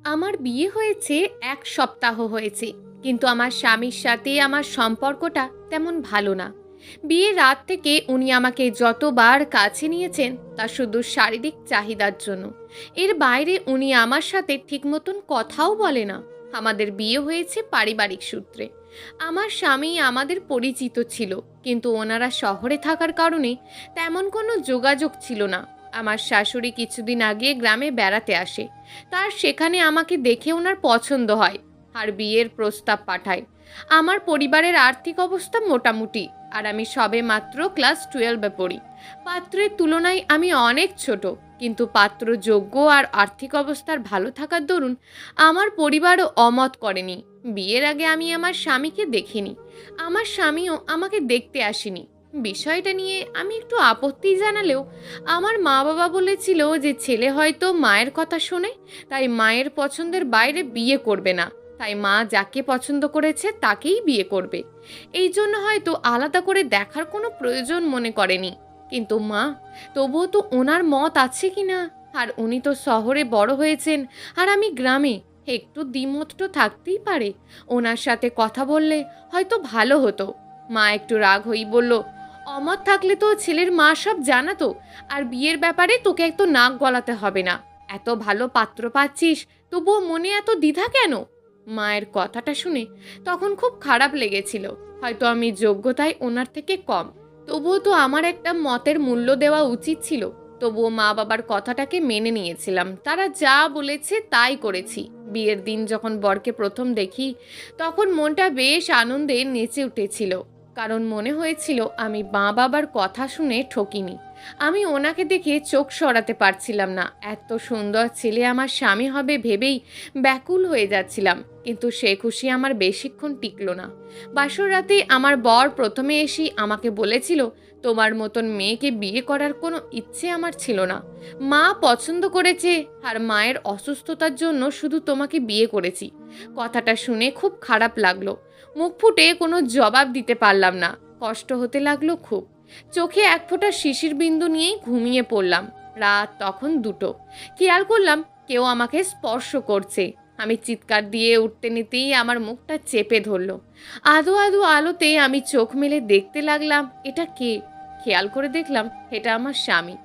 আমার বিয়ে হয়েছে ১ সপ্তাহ হয়েছে। কিন্তু আমার স্বামীর সাথে আমার সম্পর্কটা তেমন ভালো না। বিয়ের রাত থেকে উনি আমাকে যতবার কাছে নিয়েছেন তা শুধু শারীরিক চাহিদার জন্য। এর বাইরে উনি আমার সাথে ঠিক মতন কথাও বলে না। আমাদের বিয়ে হয়েছে পারিবারিক সূত্রে। আমার স্বামী আমাদের পরিচিত ছিল, কিন্তু ওনারা শহরে থাকার কারণে তেমন কোনো যোগাযোগ ছিল না। আমার শাশুড়ি কিছুদিন আগে গ্রামে বেড়াতে আসে। তার সেখানে আমাকে দেখে ওনার পছন্দ হয় আর বিয়ের প্রস্তাব পাঠায়। আমার পরিবারের আর্থিক অবস্থা মোটামুটি, আর আমি সবে মাত্র ক্লাস 12-এ পড়ি। পাত্রের তুলনায় আমি অনেক ছোট, কিন্তু পাত্র যোগ্য আর আর্থিক অবস্থার ভালো থাকার দরুন আমার পরিবারও অমত করেনি। বিয়ের আগে আমি আমার স্বামীকে দেখিনি, আমার স্বামীও আমাকে দেখতে আসেনি। বিষয়টা নিয়ে আমি একটু আপত্তি জানালেও আমার মা বাবা বলেছিল যে ছেলে হয়তো মায়ের কথা শোনে, তাই মায়ের পছন্দের বাইরে বিয়ে করবে না, তাই মা যাকে পছন্দ করেছে তাকেই বিয়ে করবে। এই জন্য হয়তো আলাদা করে দেখার কোনো প্রয়োজন মনে করেনি। কিন্তু মা, তবুও তো ওনার মত আছে কি না? আর উনি তো শহরে বড় হয়েছেন, আর আমি গ্রামে। একটু দ্বিমত তো থাকতেই পারে। ওনার সাথে কথা বললে হয়তো ভালো হতো। মা একটু রাগ হয়েই বলল, অমত থাকলে তো ছেলের মা সব জানাতো। আর বিয়ের ব্যাপারে তোকে এত নাক গলাতে হবে না। এত ভালো পাত্র পাচ্ছিস, তবুও মনে এত দ্বিধা কেন? মায়ের কথাটা শুনে তখন খুব খারাপ লেগেছিল। হয়তো আমি যোগ্যতায় ওনার থেকে কম, তবুও তো আমার একটা মতের মূল্য দেওয়া উচিত ছিল। তবুও মা বাবার কথাটাকে মেনে নিয়েছিলাম, তারা যা বলেছে তাই করেছি। বিয়ের দিন যখন বরকে প্রথম দেখি, তখন মনটা বেশ আনন্দে নেচে উঠেছিল। কারণ মনে হয়েছিল আমি মা বাবার কথা শুনে ঠকিনি। আমি ওনাকে দেখে চোখ সরাতে পারছিলাম না। এত সুন্দর ছেলে আমার স্বামী হবে ভেবেই ব্যাকুল হয়ে যাচ্ছিলাম। কিন্তু সে খুশি আমার বেশিক্ষণ টিকলো না। বাসর রাতে আমার বর প্রথমে এসে আমাকে বলেছিল, তোমার মতন মেয়েকে বিয়ে করার কোনো ইচ্ছে আমার ছিল না। মা পছন্দ করেছে, আর মায়ের অসুস্থতার জন্য শুধু তোমাকে বিয়ে করেছি। কথাটা শুনে খুব খারাপ লাগলো। মুখ ফুটে কোনো জবাব দিতে পারলাম না। কষ্ট হতে লাগলো খুব। চোখে এক ফোঁটা শিশির বিন্দু নিয়েই ঘুমিয়ে পড়লাম। রাত তখন 2টো। খেয়াল করলাম কেউ আমাকে স্পর্শ করছে। আমি চিৎকার দিয়ে উঠতে নিতেই আমার মুখটা চেপে ধরলো। আদো আদো আলোতে আমি চোখ মেলে দেখতে লাগলাম এটা কে। খেয়াল করে দেখলাম এটা আমার স্বামী।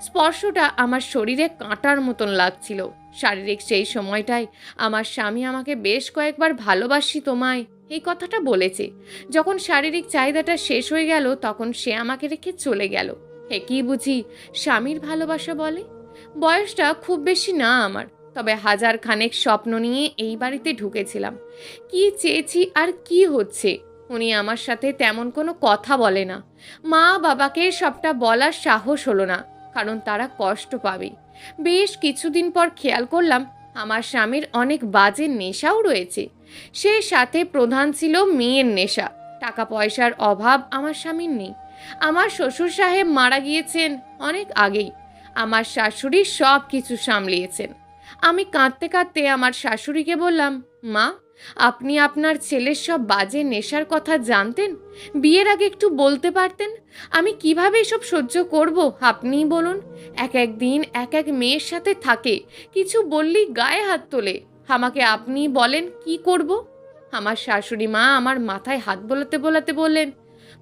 স্পর্শটা আমার শরীরে কাঁটার মতন লাগছিল। শারীরিক সেই সময়টায় আমার স্বামী আমাকে বেশ কয়েকবার ভালোবাসি তোমায় এই কথাটা বলেছে। যখন শারীরিক চাহিদাটা শেষ হয়ে গেল, তখন সে আমাকে রেখে চলে গেল। কি বুঝি স্বামীর ভালোবাসা বলে? বয়সটা খুব বেশি না আমার, তবে হাজার খানেক স্বপ্ন নিয়ে এই বাড়িতে ঢুকেছিলাম। কি চেয়েছি আর কি হচ্ছে? উনি আমার সাথে তেমন কোনো কথা বলে না। মা বাবাকে সবটা বলার সাহস হলো না, কারণ তারা কষ্ট পাবে। বেশ কিছুদিন পর খেয়াল করলাম আমার স্বামীর অনেক বাজে নেশাও রয়েছে। সে সাথে প্রধান ছিল মেয়ের নেশা। টাকা পয়সার অভাব আমার স্বামীর নেই। আমার শ্বশুর সাহেব মারা গিয়েছেন অনেক আগেই। আমার শাশুড়ি সব কিছু সামলিয়েছেন। আমি কাঁদতে কাঁদতে আমার শাশুড়িকে বললাম, মা, আপনি আপনার ছেলের সব বাজে নেশার কথা জানতেন, বিয়ের আগে একটু বলতে পারতেন। আমি কিভাবে এসব সহ্য করব আপনিই বলুন। এক এক দিন এক এক মেয়ের সাথে থাকে, কিছু বললেই গায়ে হাত তোলে। আমাকে আপনি বলেন কি করব? আমার শাশুড়ি মা আমার মাথায় হাত বোলাতে বোলাতে বললেন,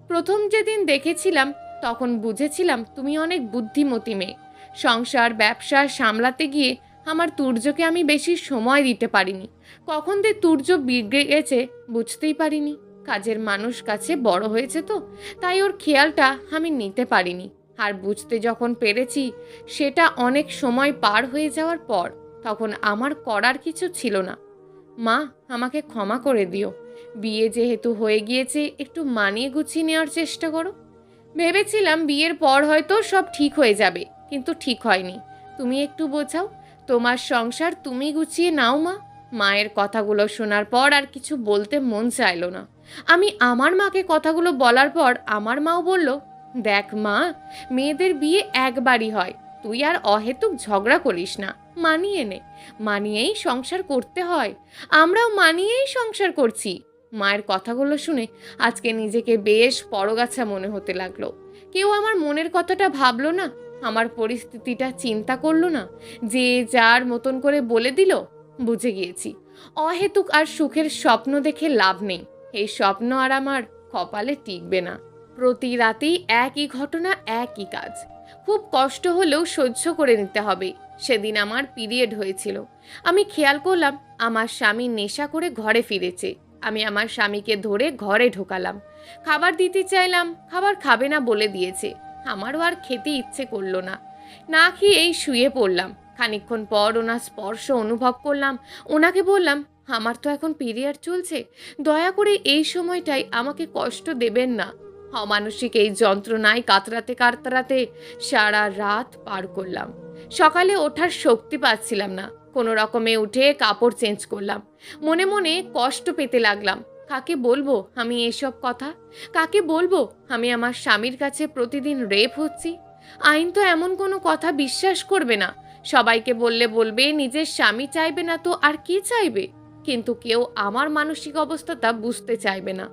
প্রথম যেদিন দেখেছিলাম তখন বুঝেছিলাম তুমি অনেক বুদ্ধিমতী মেয়ে। সংসার ব্যবসা সামলাতে গিয়ে আমার তুর্যকে আমি বেশি সময় দিতে পারিনি। কখন যে তুর্য বিগড়ে গেছে বুঝতেই পারিনি। কাজের মানুষ কাছে বড় হয়েছে তো, তাই ওর খেয়ালটা আমি নিতে পারিনি। আর বুঝতে যখন পেরেছি সেটা অনেক সময় পার হয়ে যাওয়ার পর, তখন আমার করার কিছু ছিল না। মা, আমাকে ক্ষমা করে দিও। বিয়ে যেহেতু হয়ে গিয়েছে, একটু মানিয়ে গুছিয়ে নেওয়ার চেষ্টা করো। ভেবেছিলাম বিয়ের পর হয়তো সব ঠিক হয়ে যাবে, কিন্তু ঠিক হয়নি। তুমি একটু বোঝাও, তোমার সংসার তুমি গুছিয়ে নাও মা। মায়ের কথাগুলো শোনার পর আর কিছু বলতে মন চাইলো না। আমি আমার মাকে কথাগুলো বলার পর আমার মাও বলল, দেখ মা, মেয়েদের বিয়ে একবারই হয়। তুই আর অহেতুক ঝগড়া করিস না, মানিয়ে নে। মানিয়েই সংসার করতে হয়। আমরাও মানিয়েই সংসার করছি। মায়ের কথাগুলো শুনে আজকে নিজেকে বেশ পরগাছা মনে হতে লাগলো। কেউ আমার মনের কথাটা ভাবলো না, আমার পরিস্থিতিটা চিন্তা করলো না, যে যার মতন করে বলে দিল। বুঝে গিয়েছি অহেতুক আর সুখের স্বপ্ন দেখে লাভ নেই। এই স্বপ্ন আর আমার কপালে টিকবে না। প্রতি রাতেই একই ঘটনা, একই কাজ। খুব কষ্ট হলেও সহ্য করে নিতে হবে। সেদিন আমার পিরিয়ড হয়েছিল। আমি খেয়াল করলাম আমার স্বামী নেশা করে ঘরে ফিরেছে। আমি আমার স্বামীকে ধরে ঘরে ঢোকালাম। খাবার দিতে চাইলাম, খাবার খাবে না বলে দিয়েছে। আমারও আর খেতে ইচ্ছে করলো না। না খেয়েই শুয়ে পড়লাম। খানিকক্ষণ পর ওনার স্পর্শ অনুভব করলাম। ওনাকে বললাম, আমার তো এখন পিরিয়ড চলছে, দয়া করে এই সময়টাই আমাকে কষ্ট দেবেন না। অমানসিক এই যন্ত্রণায় কাতরাতে কাতরাতে সারা রাত পার করলাম। সকালে ওঠার শক্তি পাচ্ছিলাম না। কোনো রকমে উঠে কাপড় চেঞ্জ করলাম। মনে মনে কষ্ট পেতে লাগলাম। কাকে বলবো আমি এসব কথা? কাকে বলবো আমি আমার স্বামীর কাছে প্রতিদিন রেপ হচ্ছি? আইন তো এমন কোনো কথা বিশ্বাস করবে না। সবাইকে বললে বলবে নিজের স্বামী চাইবে না তো আর কে চাইবে? কিন্তু কেউ আমার মানসিক অবস্থাটা বুঝতে চাইবে না।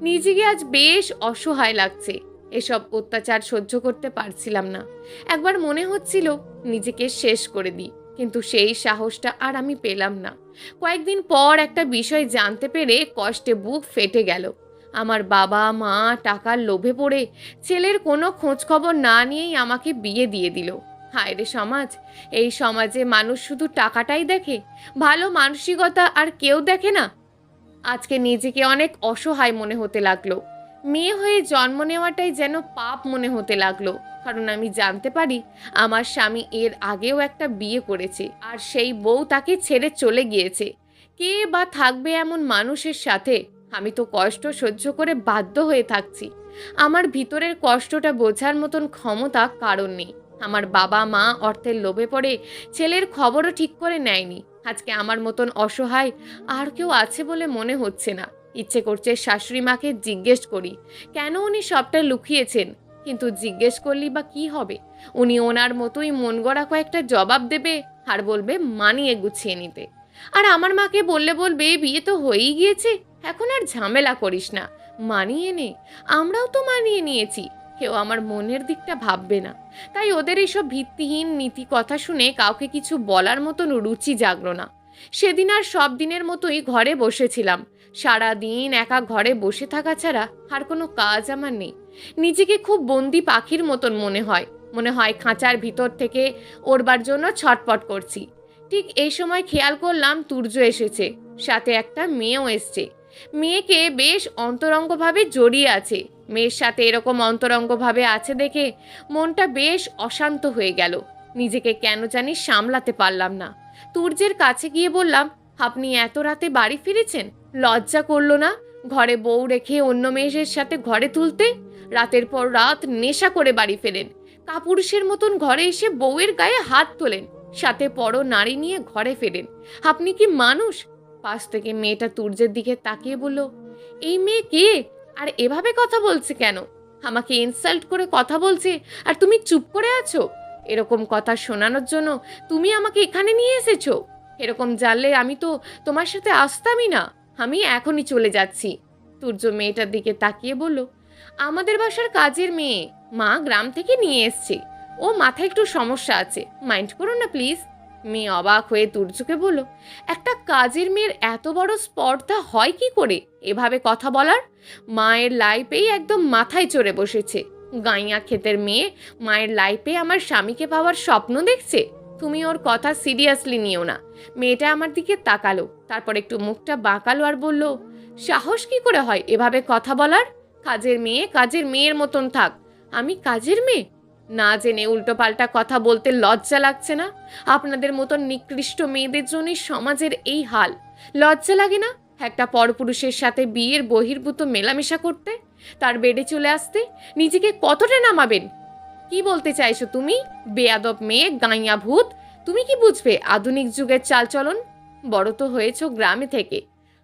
নিজেকে আজ বেশ অসহায় লাগছে। এসব অত্যাচার সহ্য করতে পারছিলাম না। একবার মনে হচ্ছিল নিজেকে শেষ করে দিই, কিন্তু সেই সাহসটা আর আমি পেলাম না। কয়েকদিন পর একটা বিষয় জানতে পেরে কষ্টে বুক ফেটে গেল। আমার বাবা মা টাকার লোভে পড়ে ছেলের কোনো খোঁজ খবর না নিয়েই আমাকে বিয়ে দিয়ে দিল। হায় রে সমাজ! এই সমাজে মানুষ শুধু টাকাটাই দেখে, ভালো মানসিকতা আর কেউ দেখে না। আজকে নিজেকে অনেক অসহায় মনে হতে লাগলো। মেয়ে হয়ে জন্ম নেওয়াটাই যেন পাপ মনে হতে লাগলো। কারণ আমি জানতে পারি আমার স্বামী এর আগেও একটা বিয়ে করেছে, আর সেই বউ তাকে ছেড়ে চলে গিয়েছে। কে বা থাকবে এমন মানুষের সাথে? আমি তো কষ্ট সহ্য করে বাধ্য হয়ে থাকছি। আমার ভিতরের কষ্টটা বোঝার মতন ক্ষমতা কারণ নেই। আমার বাবা মা অর্থের লোভে পড়ে ছেলের খবরও ঠিক করে নেয়নি। আজকে আমার মতন অসহায় আর কেউ আছে বলে মনে হচ্ছে না। ইচ্ছে করছে শাশুড়ি মাকে জিজ্ঞেস করি কেন উনি সবটা লুকিয়েছেন। কিন্তু জিজ্ঞেস করলি বা কি হবে? উনি ওনার মতোই মন গড়া কয়েকটা জবাব দেবে আর বলবে মানিয়ে গুছিয়ে নিতে। আর আমার মাকে বললে বলবে বিয়ে তো হয়েই গিয়েছে, এখন আর ঝামেলা করিস না, মানিয়ে নে। আমরাও তো মানিয়ে নিয়েছি। কেউ আমার মনের দিকটা ভাববে না। তাই ওদের এইসব ভিত্তিহীন নীতি কথা শুনে কাউকে কিছু বলার মতন রুচি জাগলো না। সেদিন আর সব দিনের মতোই ঘরে বসেছিলাম। সারা দিন একা ঘরে বসে থাকা ছাড়া আর কোনো কাজ আমার নেই। নিজেকে খুব বন্দি পাখির মতন মনে হয় খাঁচার ভিতর থেকে ওড়বার জন্য ছটপট করছি। ঠিক এই সময় খেয়াল করলাম তুর্য এসেছে, সাথে একটা মেয়েও এসছে। মেয়েকে বেশ অন্তরঙ্গভাবে জড়িয়ে আছে। মেয়ের সাথে এরকম অন্তরঙ্গভাবে আছে দেখে মনটা বেশ অশান্ত হয়ে গেল। নিজেকে কেন জানি সামলাতে পারলাম না। তুর্যের কাছে গিয়ে বললাম, আপনি এত রাতে বাড়ি ফিরেছেন? লজ্জা করলো না ঘরে বউ রেখে অন্য মেয়ের সাথে ঘরে তুলতে? রাতের পর রাত নেশা করে বাড়ি ফেরেন, কাপুরুষের মতন ঘরে এসে বউয়ের গায়ে হাত তোলেন, সাথে পরও নারী নিয়ে ঘরে ফেরেন। আপনি কি মানুষ? পাশ থেকে মেয়েটা তুর্যের দিকে তাকিয়ে বলল, এই মেয়ে কে আর এভাবে কথা বলছে কেন? আমাকে ইনসাল্ট করে কথা বলছে আর তুমি চুপ করে আছো? এরকম কথা শোনানোর জন্য তুমি আমাকে এখানে নিয়ে এসেছো? এরকম জানলে আমি তো তোমার সাথে আসতামই না। আমি এখনই চলে যাচ্ছি। তুর্য মেয়েটার দিকে তাকিয়ে বলল, আমাদের বাসার কাজের মেয়ে, মা গ্রাম থেকে নিয়ে এসছে। ও মাথায় একটু সমস্যা আছে, মাইন্ড করো না প্লিজ। মেয়ে অবাক হয়ে তুর্যকে বলল, একটা কাজের মেয়ের এত বড় স্পর্ধা হয় কি করে এভাবে কথা বলার? মায়ের লাইফেই একদম মাথায় চড়ে বসেছে। গাইয়া ক্ষেতের মেয়ে মায়ের লাইফে আমার স্বামীকে পাওয়ার স্বপ্ন দেখছে। তুমি ওর কথা সিরিয়াসলি নিও না। মেয়েটা আমার দিকে তাকালো, তারপর একটু মুখটা বাঁকালো আর বলল, সাহস কি করে হয় এভাবে কথা বলার? কাজের মেয়ে কাজের মেয়ের মতন থাক। আমি কাজের মেয়ে? না জেনে উল্টোপাল্টা কথা বলতে লজ্জা লাগছে না? আপনাদের মতন নিকৃষ্ট মেয়েদের জন্যই সমাজের এই হাল। লজ্জা লাগে না একটা পরপুরুষের সাথে বিয়ের বহির্ভূত মেলামেশা করতে, তার বেডে চলে আসতে? নিজেকে কতটা নামাবেন? কি বলতে চাইছো তুমি? বেয়াদব মেয়ে, গাইয়া ভূত! তুমি কি বুঝবে আধুনিক যুগের চালচলন? বড় তো হয়েছো গ্রামে থেকে।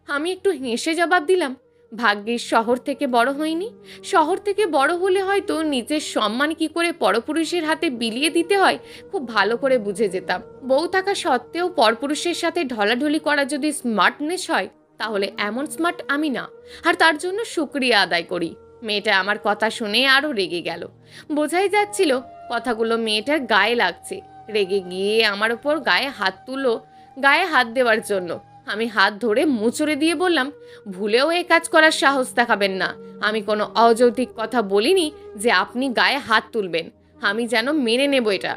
আমি একটু হেসে জবাব দিলাম, ভাগ্যিস শহর থেকে বড় হইনি। শহর থেকে বড় হলে হয়তো নিজের সম্মান কি করে পরপুরুষের হাতে বিলিয়ে দিতে হয় খুব ভালো করে বুঝে যেতাম। বউ থাকা সত্ত্বেও পরপুরুষের সাথে ঢলাঢলি করা যদি স্মার্টনেস হয়, তাহলে এমন স্মার্ট আমি না। আর তার জন্য শুকরিয়া আদায় করি। মেয়েটা আমার কথা শুনে আরও রেগে গেল। বোঝাই যাচ্ছিল কথাগুলো মেয়েটার গায়ে লাগছে। রেগে গিয়ে আমার ওপর গায়ে হাত তুললো। গায়ে হাত দেওয়ার জন্য। আমি হাত ধরে মুচড়ে দিয়ে বললাম, ভুলেও এ কাজ করার সাহস দেখাবেন না। আমি কোনো অযৌক্তিক কথা বলিনি যে আপনি গায়ে হাত তুলবেন। আমি যেন মেনে নেব এটা,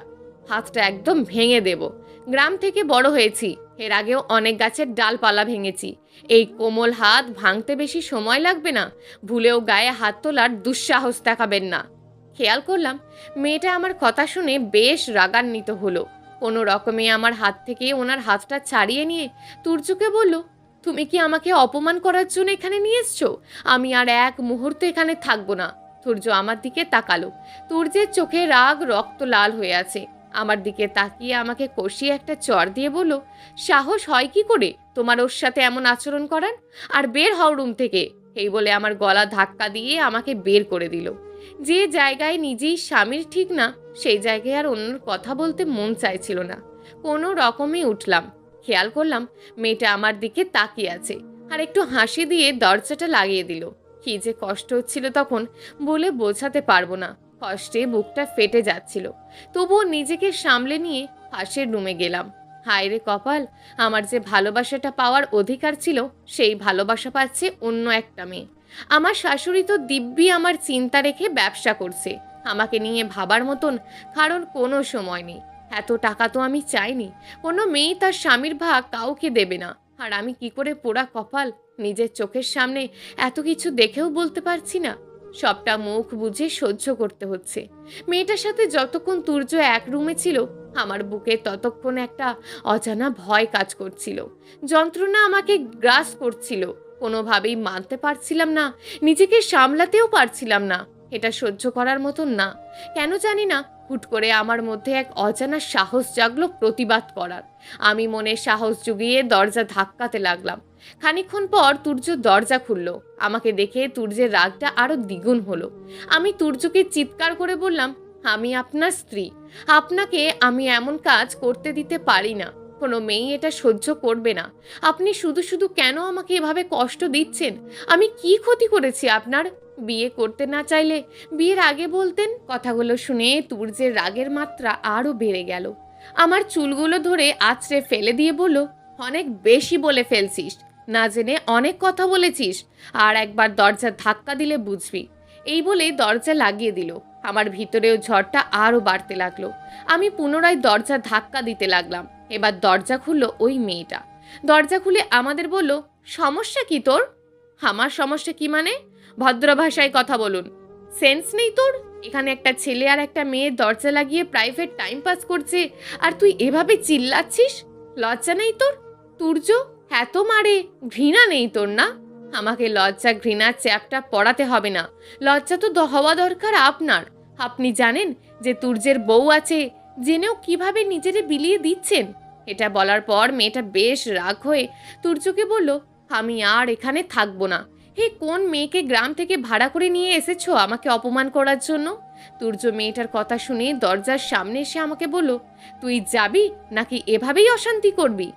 হাতটা একদম ভেঙে দেব। গ্রাম থেকে বড় হয়েছি, এর আগেও অনেক গাছের ডালপালা ভেঙেছি। এই কোমল হাত ভাঙতে বেশি সময় লাগবে না। ভুলেও গায়ে হাত তোলার দুঃসাহস দেখাবেন না। খেয়াল করলাম মেয়েটা আমার কথা শুনে বেশ রাগান্বিত হলো। কোনো রকমে আমার হাত থেকে ওনার হাতটা ছাড়িয়ে নিয়ে তুর্যকে বলল, তুমি কি আমাকে অপমান করার জন্য এখানে নিয়ে এসছো? আমি আর এক মুহূর্ত এখানে থাকবো না। তুর্য আমার দিকে তাকালো। তুর্যের চোখে রাগ রক্ত লাল হয়ে আছে। আমার দিকে তাকিয়ে আমাকে কষিয়ে একটা চড় দিয়ে বলল, সাহস হয় কি করে তোমার ওর সাথে এমন আচরণ করার? আর বের হও রুম থেকে। এই বলে আমার গলা ধাক্কা দিয়ে আমাকে বের করে দিল। যে জায়গায় নিজেই স্বামীর ঠিক না, সেই জায়গায় আর অন্যর কথা বলতে মন চাইছিল না। কোনো রকমে উঠলাম। খেয়াল করলাম মেয়েটা আমার দিকে তাকিয়ে আছে, আর একটু হাসি দিয়ে দরজাটা লাগিয়ে দিল। কি যে কষ্ট হচ্ছিল তখন বলে বোঝাতে পারবো না। কষ্টে বুকটা ফেটে যাচ্ছিল। তবুও নিজেকে সামলে নিয়ে পাশের রুমে গেলাম। হায় রে কপাল, আমার যে ভালোবাসাটা পাওয়ার অধিকার ছিল সেই ভালোবাসা পাচ্ছে অন্য একটা মেয়ে। আমার শাশুড়ি তো দিব্যি আমার চিন্তা রেখে ব্যবসা করছে, আমাকে নিয়ে ভাবার মতন কারণ কোনো সময় নেই। এত টাকা তো আমি চাইনি। কোনো মেয়ে তার স্বামীর ভাগ কাউকে দেবে না। আর আমি কি করে পোড়া কপাল, নিজের চোখের সামনে এত কিছু দেখেও বলতে পারছি না। সবটা মুখ বুঝে সহ্য করতে হচ্ছে। মেয়েটার সাথে যতক্ষণ তুর্য এক রুমে ছিল, আমার বুকে ততক্ষণ একটা অজানা ভয় কাজ করছিল। যন্ত্রণা আমাকে গ্রাস করছিল। কোনোভাবেই মানতে পারছিলাম না, নিজেকে সামলাতেও পারছিলাম না। এটা সহ্য করার মতন না। কেন জানি না, হুট করে আমার মধ্যে এক অজানা সাহস জাগলো প্রতিবাদ করার। আমি মনে সাহস জুগিয়ে দরজা ধাক্কাতে লাগলাম। খানিকক্ষণ পর তুর্য দরজা খুলল। আমাকে দেখে তুর্যের রাগটা আরো দ্বিগুণ হলো। আমি তুর্যকে চিৎকার করে বললাম, আমি আপনার স্ত্রী, আপনাকে আমি এমন কাজ করতে দিতে পারি না। কোনো মেয়ে এটা সহ্য করবে না। আপনি শুধু শুধু কেন আমাকে এভাবে কষ্ট দিচ্ছেন? আমি কি ক্ষতি করেছি আপনার? বিয়ে করতে না চাইলে বিয়ের আগে বলতেন। কথাগুলো শুনে তুর্যের রাগের মাত্রা আরো বেড়ে গেল। আমার চুলগুলো ধরে আছড়ে ফেলে দিয়ে বলল, অনেক বেশি বলে ফেলছিস, না জেনে অনেক কথা বলেছিস। আর একবার দরজা ধাক্কা দিলে বুঝবি। এই বলে দরজা লাগিয়ে দিল। আমার ভিতরেও ঝড়টা আরো বাড়তে লাগলো। আমি পুনরায় দরজা ধাক্কা দিতে লাগলাম। এবার দরজা খুললো ওই মেয়েটা। দরজা খুলে আমাদের বলল, সমস্যা কি তোর? আমার সমস্যা কি মানে? ভদ্র ভাষায় কথা বলুন। সেন্স নেই তোর? এখানে একটা ছেলে আর একটা মেয়ে দরজা লাগিয়ে প্রাইভেট টাইম পাস করছে, আর তুই এভাবে চিল্লাচ্ছিস? লজ্জা নেই তোর? তুর্য এত মারে, ঘৃণা নেই তোর না? আমাকে লজ্জা ঘৃণার চ্যাপটা পড়াতে হবে না। লজ্জা তো হওয়া দরকার আপনার। আপনি জানেন যে তুর্যের বউ আছে, জেনেও কিভাবে নিজেরে বিলিয়ে দিচ্ছেন? এটা বলার পর মেয়েটা বেশ রাগ হয়ে তুর্যকে বলল, আমি আর এখানে থাকবো না। হে, কোন মেয়েকে গ্রাম থেকে ভাড়া করে নিয়ে এসেছো আমাকে অপমান করার জন্য? তুর্য মেয়েটার কথা শুনে দরজার সামনে এসে আমাকে বলল, তুই যাবি নাকি এভাবেই অশান্তি করবি?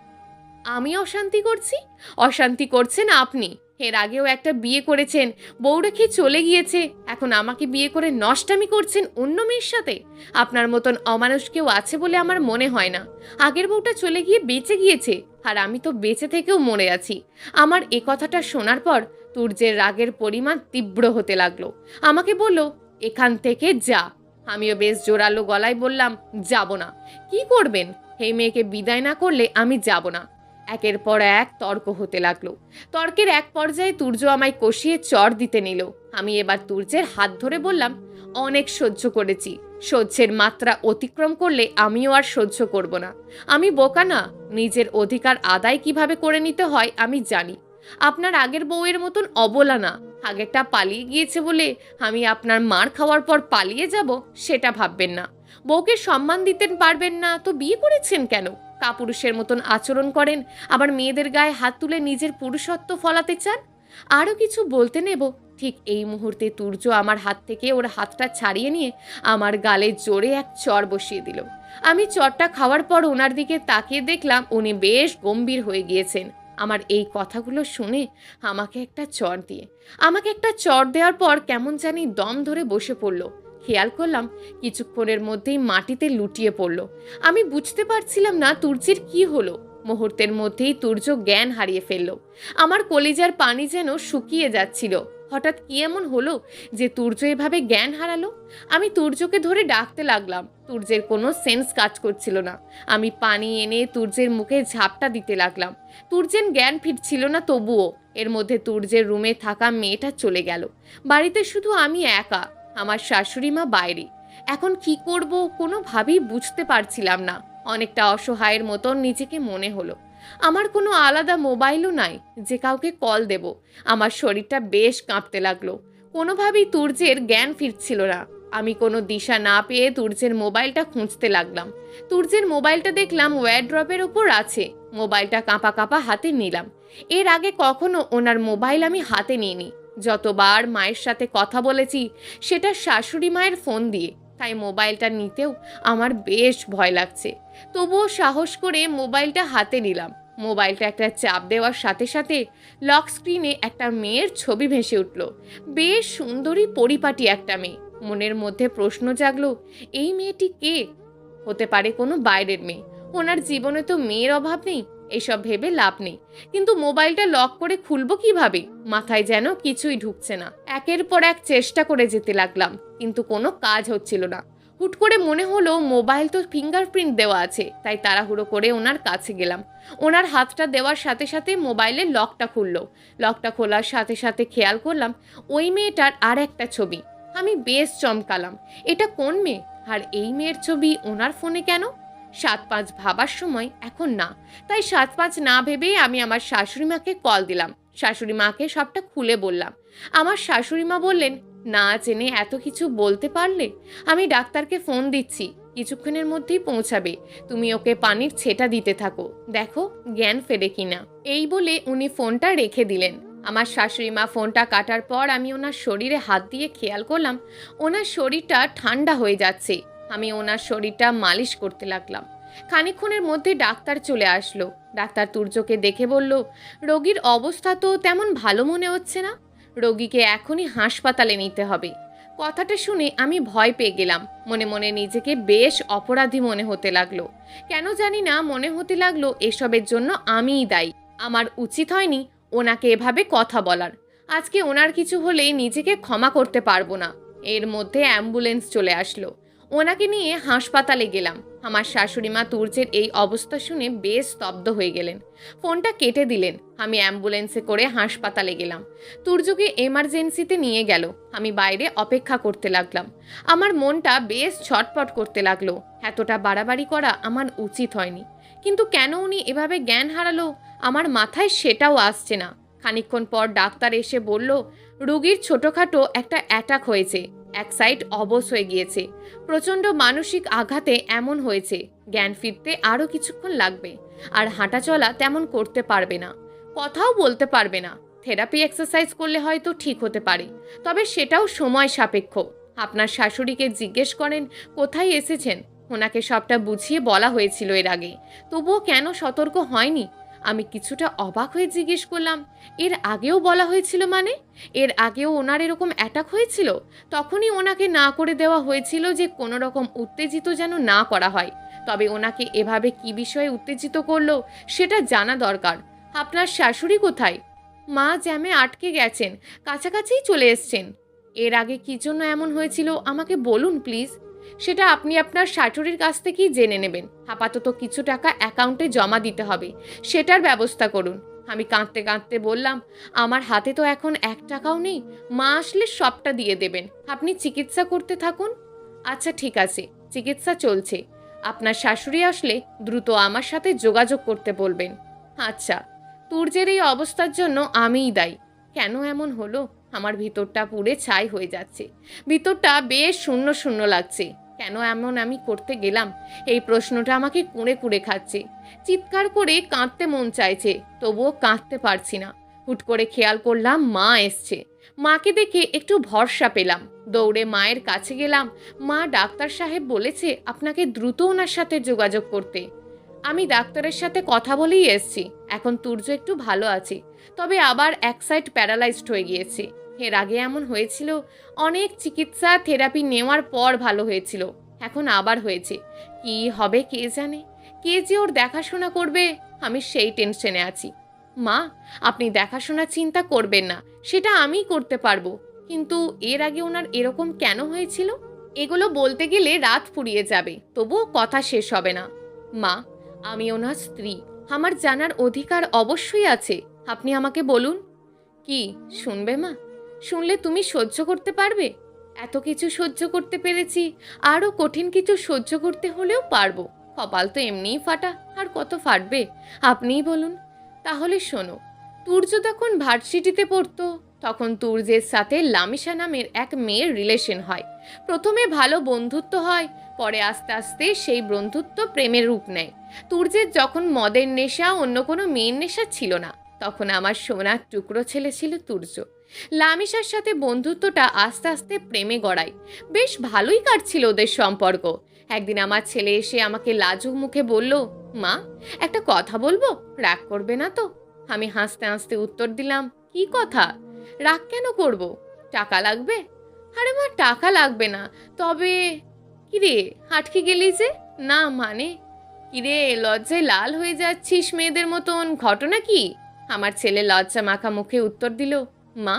আমি অশান্তি করছি? অশান্তি করছেন আপনি। এর আগেও একটা বিয়ে করেছেন, বউ রেখে চলে গিয়েছে। এখন আমাকে বিয়ে করে নষ্টামি করছেন অন্য মেয়ের সাথে। আপনার মতন অমানুষ কেউ আছে বলে আমার মনে হয় না। আগের বউটা চলে গিয়ে বেঁচে গিয়েছে, আর আমি তো বেঁচে থেকেও মরে আছি। আমার এ কথাটা শোনার পর তুর্যের রাগের পরিমাণ তীব্র হতে লাগলো। আমাকে বলল, এখান থেকে যা। আমিও বেশ জোরালো গলায় বললাম, যাব না। কি করবেন? এই মেয়েকে বিদায় না করলে আমি যাব না। একের পর এক তর্ক হতে লাগলো। তর্কের এক পর্যায়ে তুর্য আমায় কষিয়ে চড় দিতে নিল। আমি এবার তুর্যের হাত ধরে বললাম, অনেক সহ্য করেছি। সহ্যের মাত্রা অতিক্রম করলে আমিও আর সহ্য করব না। আমি বোকা না, নিজের অধিকার আদায় কিভাবে করে নিতে হয় আমি জানি। আপনার আগের বউয়ের মতন অবলা না। আগেরটা পালিয়ে গিয়েছে বলে আমি আপনার মার খাওয়ার পর পালিয়ে যাব সেটা ভাববেন না। বউকে সম্মান দিতে পারবেন না তো বিয়ে করেছেন কেন? কাপুরুষের মতন আচরণ করেন, আবার মেয়েদের গায়ে হাত তুলে নিজের পুরুষত্ব ফলাতে চান। আরও কিছু বলতে নেব, ঠিক এই মুহূর্তে তুর্য আমার হাত থেকে ওর হাতটা ছাড়িয়ে নিয়ে আমার গালে জোরে এক চড় বসিয়ে দিল। আমি চড়টা খাওয়ার পর ওনার দিকে তাকিয়ে দেখলাম উনি বেশ গম্ভীর হয়ে গিয়েছেন। আমার এই কথাগুলো শুনে আমাকে একটা চড় দেওয়ার পর কেমন জানি দম ধরে বসে পড়ল। খেয়াল করলাম কিছুক্ষণের মধ্যেই মাটিতে লুটিয়ে পড়ল। আমি বুঝতে পারছিলাম না তুর্যের কি হলো। মুহূর্তের মধ্যেই তুর্য জ্ঞান হারিয়ে ফেলল। আমার কলিজার পানি যেন শুকিয়ে যাচ্ছিল। হঠাৎ কি এমন হলো যে তুর্য এভাবে জ্ঞান হারালো? আমি তুর্যকে ধরে ডাকতে লাগলাম। তুর্যের কোনো সেন্স কাজ করছিল না। আমি পানি এনে তুর্যের মুখে ঝাপটা দিতে লাগলাম। তুর্যের জ্ঞান ফিরছিল না তবুও। এর মধ্যে তুর্যের রুমে থাকা মেয়েটা চলে গেল। বাড়িতে শুধু আমি একা, আমার শাশুড়ি মা বাইরে। এখন কি করব কোনোভাবেই বুঝতে পারছিলাম না। অনেকটা অসহায়ের মতন নিজেকে মনে হলো। আমার কোনো আলাদা মোবাইলও নাই যে কাউকে কল দেব। আমার শরীরটা বেশ কাঁপতে লাগলো। কোনোভাবেই তুর্যের জ্ঞান ফিরছিল না। আমি কোনো দিশা না পেয়ে তুর্যের মোবাইলটা খুঁজতে লাগলাম। তুর্যের মোবাইলটা দেখলাম ওয়্যারড্রপের ওপর আছে। মোবাইলটা কাঁপা কাঁপা হাতে নিলাম। এর আগে কখনো ওনার মোবাইল আমি হাতে নিইনি। যতবার মায়ের সাথে কথা বলেছি সেটা শাশুড়ি মায়ের ফোন দিয়ে, তাই মোবাইলটা নিতেও আমার বেশ ভয় লাগছে। তবুও সাহস করে মোবাইলটা হাতে নিলাম। মোবাইলটা একটা চাপ দেওয়ার সাথে সাথে লক স্ক্রিনে একটা মেয়ের ছবি ভেসে উঠল। বেশ সুন্দরী পরিপাটি একটা মেয়ে। মনের মধ্যে প্রশ্ন জাগলো, এই মেয়েটি কে? হতে পারে কোনো বাইরের মেয়ে। ওনার জীবনে তো মেয়ের অভাব নেই। এসব ভেবে লাভ নেই। কিন্তু মোবাইলটা লক করে খুলবো কিভাবে? মাথায় যেন কিছুই ঢুকছে না। একের পর এক চেষ্টা করে যেতে লাগলাম, কিন্তু কোনো কাজ হচ্ছিল না। হুট করে মনে হলো মোবাইল তো ফিঙ্গারপ্রিন্ট দেওয়া আছে, তাই তাড়াহুড়ো করে ওনার কাছে গেলাম। ওনার হাতটা দেওয়ার সাথে সাথে মোবাইলের লকটা খুললো। লকটা খোলার সাথে সাথে খেয়াল করলাম ওই মেয়েটার আর একটা ছবি। আমি বেশ চমকালাম। এটা কোন মেয়ে? আর এই মেয়ের ছবি ওনার ফোনে কেন? 7-5 ভাবার সময় এখন না, তাই 7-5 না ভেবেই আমি আমার শাশুড়ি মাকে কল দিলাম। শাশুড়ি মাকে সবটা খুলে বললাম। আমার শাশুড়ি মা বললেন, না জেনে এত কিছু বলতে পারলে? আমি ডাক্তারকে ফোন দিচ্ছি, কিছুক্ষণের মধ্যেই পৌঁছাবে। তুমি ওকে পানির ছেটা দিতে থাকো, দেখো জ্ঞান ফেরে কিনা। এই বলে উনি ফোনটা রেখে দিলেন। আমার শাশুড়ি মা ফোনটা কাটার পর আমি ওনার শরীরে হাত দিয়ে খেয়াল করলাম ওনার শরীরটা ঠান্ডা হয়ে যাচ্ছে। আমি ওনার শরীরটা মালিশ করতে লাগলাম। খানিকক্ষণের মধ্যে ডাক্তার চলে আসলো। ডাক্তার তুর্যকে দেখে বলল, রোগীর অবস্থা তো তেমন ভালো মনে হচ্ছে না, রোগীকে এখনই হাসপাতালে নিতে হবে। কথাটা শুনে আমি ভয় পেয়ে গেলাম। মনে মনে নিজেকে বেশ অপরাধী মনে হতে লাগলো। কেন জানি না মনে হতে লাগলো এসবের জন্য আমিই দায়ী। আমার উচিত হয়নি ওনাকে এভাবে কথা বলার। আজকে ওনার কিছু হলেই নিজেকে ক্ষমা করতে পারবো না। এর মধ্যে অ্যাম্বুলেন্স চলে আসলো। ওনাকে নিয়ে হাসপাতালে গেলাম। আমার শাশুড়ি মা তুর্যের এই অবস্থা শুনে বেশ স্তব্ধ হয়ে গেলেন। ফোনটা কেটে দিলেন। আমি অ্যাম্বুলেন্সে করে হাসপাতালে গেলাম। তুর্যকে এমার্জেন্সিতে নিয়ে গেল। আমি বাইরে অপেক্ষা করতে লাগলাম। আমার মনটা বেশ ছটপট করতে লাগলো। এতটা বাড়াবাড়ি করা আমার উচিত হয়নি, কিন্তু কেন উনি এভাবে জ্ঞান হারালো আমার মাথায় সেটাও আসছে না। খানিকক্ষণ পর ডাক্তার এসে বলল, রোগীর ছোটোখাটো একটা অ্যাটাক হয়েছে, এক সাইড অবশ হয়ে গিয়েছে, প্রচণ্ড মানসিক আঘাতে এমন হয়েছে। জ্ঞান ফিরতে আরও কিছুক্ষণ লাগবে। আর হাঁটা চলা তেমন করতে পারবে না, কথাও বলতে পারবে না। থেরাপি এক্সারসাইজ করলে হয়তো ঠিক হতে পারে, তবে সেটাও সময় সাপেক্ষ। আপনার শাশুড়িকে জিজ্ঞেস করেন কোথায় এসেছেন। ওনাকে সবটা বুঝিয়ে বলা হয়েছিল এর আগে, তবুও কেন সতর্ক হয়নি? আমি কিছুটা অবাক হয়ে জিজ্ঞেস করলাম, এর আগেও বলা হয়েছিল মানে? এর আগেও ওনার এরকম অ্যাটাক হয়েছিল? তখনই ওনাকে না করে দেওয়া হয়েছিল যে কোনো রকম উত্তেজিত যেন না করা হয়। তবে ওনাকে এভাবে কি বিষয়ে উত্তেজিত করলো সেটা জানা দরকার। আপনার শাশুড়ি কোথায়? মা জ্যামে আটকে গেছেন, কাছাকাছিই চলে এসছেন। এর আগে কী জন্য এমন হয়েছিল আমাকে বলুন প্লিজ। সেটা আপনি আপনার শাশুড়ির কাছ থেকেই জেনে নেবেন। আপাতত কিছু টাকা অ্যাকাউন্টে জমা দিতে হবে, সেটার ব্যবস্থা করুন। আমি কাঁদতে কাঁদতে বললাম, আমার হাতে তো এখন 1 টাকাও নেই। মা আসলে সবটা দিয়ে দেবেন, আপনি চিকিৎসা করতে থাকুন। আচ্ছা ঠিক আছে, চিকিৎসা চলছে। আপনার শাশুড়ি আসলে দ্রুত আমার সাথে যোগাযোগ করতে বলবেন। আচ্ছা। তুর্যের এই অবস্থার জন্য আমিই দায়ী। কেন এমন হলো? আমার ভিতরটা পুড়ে ছাই হয়ে যাচ্ছে। ভিতরটা বেশ শূন্য শূন্য লাগছে। কেন এমন আমি করতে গেলাম? এই প্রশ্নটা আমাকে কুঁড়ে কুঁড়ে খাচ্ছে। চিৎকার করে কাঁদতে মন চাইছে, তবুও কাঁদতে পারছি না। হুট করে খেয়াল করলাম মা এসছে। মাকে দেখে একটু ভরসা পেলাম। দৌড়ে মায়ের কাছে গেলাম। মা, ডাক্তার সাহেব বলেছে আপনাকে দ্রুত ওনার সাথে যোগাযোগ করতে। আমি ডাক্তারের সাথে কথা বলেই এসছি। এখন তুর্য একটু ভালো আছে, তবে আবার এক সাইড প্যারালাইজড হয়ে গিয়েছে। এর আগে এমন হয়েছিল, অনেক চিকিৎসা থেরাপি নেওয়ার পর ভালো হয়েছিল, এখন আবার হয়েছে। কি হবে কে জানে? কে যে ওর দেখাশোনা করবে আমি সেই টেনশনে আছি। মা, আপনি দেখাশোনা চিন্তা করবেন না, সেটা আমিই করতে পারবো। কিন্তু এর আগে ওনার এরকম কেন হয়েছিল? এগুলো বলতে গেলে রাত ফুরিয়ে যাবে, তবুও কথা শেষ হবে না। মা, আমি ওনার স্ত্রী, আমার জানার অধিকার অবশ্যই আছে। আপনি আমাকে বলুন। কি শুনবে মা? শুনলে তুমি সহ্য করতে পারবে? এত কিছু সহ্য করতে পেরেছি, আরও কঠিন কিছু সহ্য করতে হলেও পারবো। কপাল তো এমনিই ফাটা, আর কত ফাটবে আপনিই বলুন। তাহলে শোনো, তুর্য যখন ভার্সিটিতে পড়তো, তখন তুর্যের সাথে লামিশা নামের এক মেয়ের রিলেশন হয়। প্রথমে ভালো বন্ধুত্ব হয়, পরে আস্তে আস্তে সেই বন্ধুত্ব প্রেমের রূপ নেয়। তুর্যের যখন মদের নেশা, অন্য কোনো মেয়ের নেশা ছিল না, তখন আমার সোনার টুকরো ছেলে ছিল তুর্য। লামিশার সাথে বন্ধুত্বটা আস্তে আস্তে প্রেমে গড়ায়। বেশ ভালোই কাটছিল ওদের সম্পর্ক। একদিন আমার ছেলে এসে আমাকে লাজুক মুখে বলল, মা, একটা কথা বলবো, রাগ করবে না তো? আমি হাসতে হাসতে উত্তর দিলাম, কি কথা? রাগ কেন করব? টাকা লাগবে? আরে মা, টাকা লাগবে না, তবে... কিরে, আটকে গেলি যে? না মানে... কিরে, লজ্জায় লাল হয়ে যাচ্ছিস মেয়েদের মতন, ঘটনা কি? আমার ছেলে লজ্জা মাখা মুখে উত্তর দিল, মা,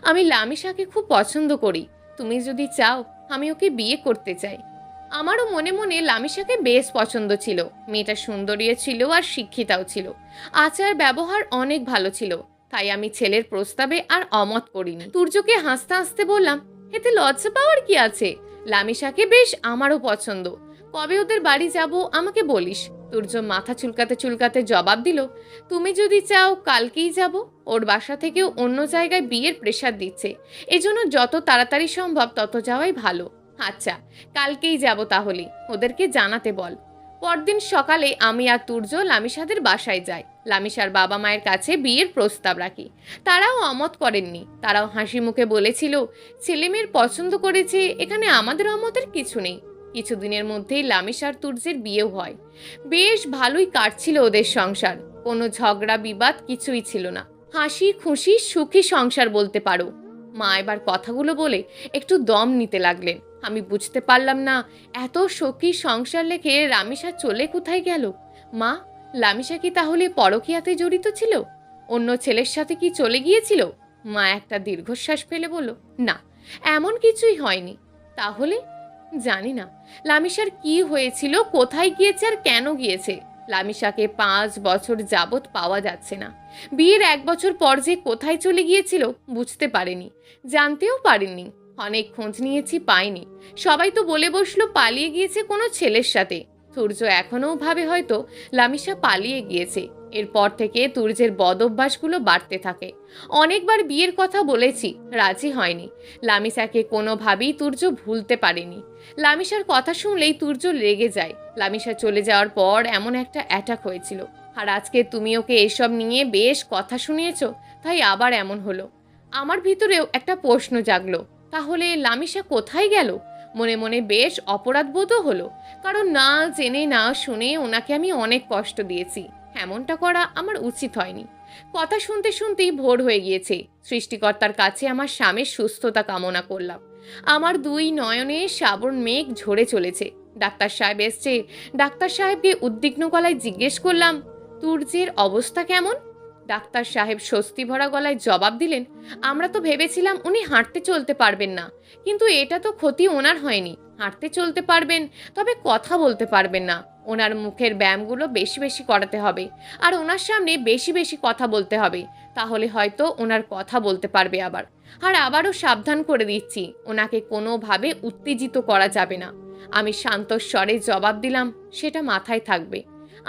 আমি লামিশাকে খুব পছন্দ করি। তুমি যদি চাও, আমি ওকে বিয়ে করতে চাই। আমারও মনে মনে লামিশাকে বেশ পছন্দ ছিল। মেয়েটা সুন্দরী ছিল আর শিক্ষিতাও ছিল। আচার ব্যবহার অনেক ভালো ছিল। তাই আমি ছেলের প্রস্তাবে আর অমত করিনি। তুর্যকে হাসতে হাসতে বললাম, এতে লজ্জা পাওয়ার কি আছে? লামিশাকে বেশ আমারও পছন্দ। কবে ওদের বাড়ি যাব আমাকে বলিস। তুর্য মাথা চুলকাতে চুলকাতে জবাব দিল, তুমি যদি চাও কালকেই যাব। ওর বাসা থেকেও অন্য জায়গায় বিয়ের প্রেশার দিচ্ছে, এজন্য যত তাড়াতাড়ি সম্ভব তত যাওয়াই ভালো। আচ্ছা, কালকেই যাব তাহলে, ওদেরকে জানাতে বল। পরদিন সকালে আমি আর তুর্য লামিশাদের বাসায় যাই। লামিশার বাবা মায়ের কাছে বিয়ের প্রস্তাব রাখি। তারাও অমত করেননি। তারাও হাসি মুখে বলেছিল, ছেলে মেয়ের পছন্দ করেছে, এখানে আমাদের অমতের কিছু নেই। কিছুদিনের মধ্যেই লামিশার তুর্যের বিয়েও হয়। বেশ ভালোই কাটছিল ওদের সংসার। কোনো ঝগড়া বিবাদ কিছুই ছিল না। হাসি খুশি সুখী সংসার বলতে পারো। মা এবার কথাগুলো বলে একটু দম নিতে লাগলেন। আমি বুঝতে পারলাম না, এত সুখী সংসার লেখে লামিশা চলে কোথায় গেল? মা, লামিশা কি তাহলে পরকীয়াতে জড়িত ছিল? অন্য ছেলের সাথে কি চলে গিয়েছিল? মা একটা দীর্ঘশ্বাস ফেলে বলল, না, এমন কিছুই হয়নি। তাহলে? জানি না লামিশার কি হয়েছিল, কোথায় গিয়েছে আর কেন গিয়েছে। লামিশাকে 5 বছর যাবৎ পাওয়া যাচ্ছে না। বিয়ের 1 বছর পর যে কোথায় চলে গিয়েছিল বুঝতে পারেনি, জানতেও পারেননি। অনেক খোঁজ নিয়েছি, পাইনি। সবাই তো বলে বসলো পালিয়ে গিয়েছে কোনো ছেলের সাথে। তুর্য এখনও ভাবে হয়তো লামিশা পালিয়ে গিয়েছে। এরপর থেকে তুর্যের বদ অভ্যাসগুলো বাড়তে থাকে। অনেকবার বিয়ের কথা বলেছি, রাজি হয়নি। লামিশাকে কোনোভাবেই তুর্য ভুলতে পারেনি। লামিশার কথা শুনলেই তুর্য রেগে যায়। লামিশা চলে যাওয়ার পর এমন একটা অ্যাটাক হয়েছিল, আর আজকে তুমি ওকে এসব নিয়ে বেশ কথা শুনিয়েছ, তাই আবার এমন হলো। আমার ভিতরেও একটা প্রশ্ন জাগলো, তাহলে লামিশা কোথায় গেল? মনে মনে বেশ অপরাধবোধও হলো, কারণ না জেনে না শুনে ওনাকে আমি অনেক কষ্ট দিয়েছি। এমনটা করা আমার উচিত হয়নি। কথা শুনতে শুনতেই ভোর হয়ে গিয়েছে। সৃষ্টিকর্তার কাছে আমার স্বামীর সুস্থতা কামনা করলাম। আমার 2 নয়নে শ্রাবণ মেঘ ঝরে চলেছে। ডাক্তার সাহেব এসছে। ডাক্তার সাহেবকে উদ্বিগ্ন গলায় জিজ্ঞেস করলাম, তুর্যের অবস্থা কেমন? ডাক্তার সাহেব স্বস্তি ভরা গলায় জবাব দিলেন, আমরা তো ভেবেছিলাম উনি হাঁটতে চলতে পারবেন না, কিন্তু এটা তো ক্ষতি ওনার হয়নি। হাঁটতে চলতে পারবেন, তবে কথা বলতে পারবেন না। ওনার মুখের ব্যায়ামগুলো বেশি বেশি করাতে হবে, আর ওনার সামনে বেশি বেশি কথা বলতে হবে, তাহলে হয়তো ওনার কথা বলতে পারবে আবার। আর আবারও সাবধান করে দিচ্ছি, ওনাকে কোনোভাবে উত্তেজিত করা যাবে না। আমি শান্ত স্বরে জবাব দিলাম, সেটা মাথায় থাকবে।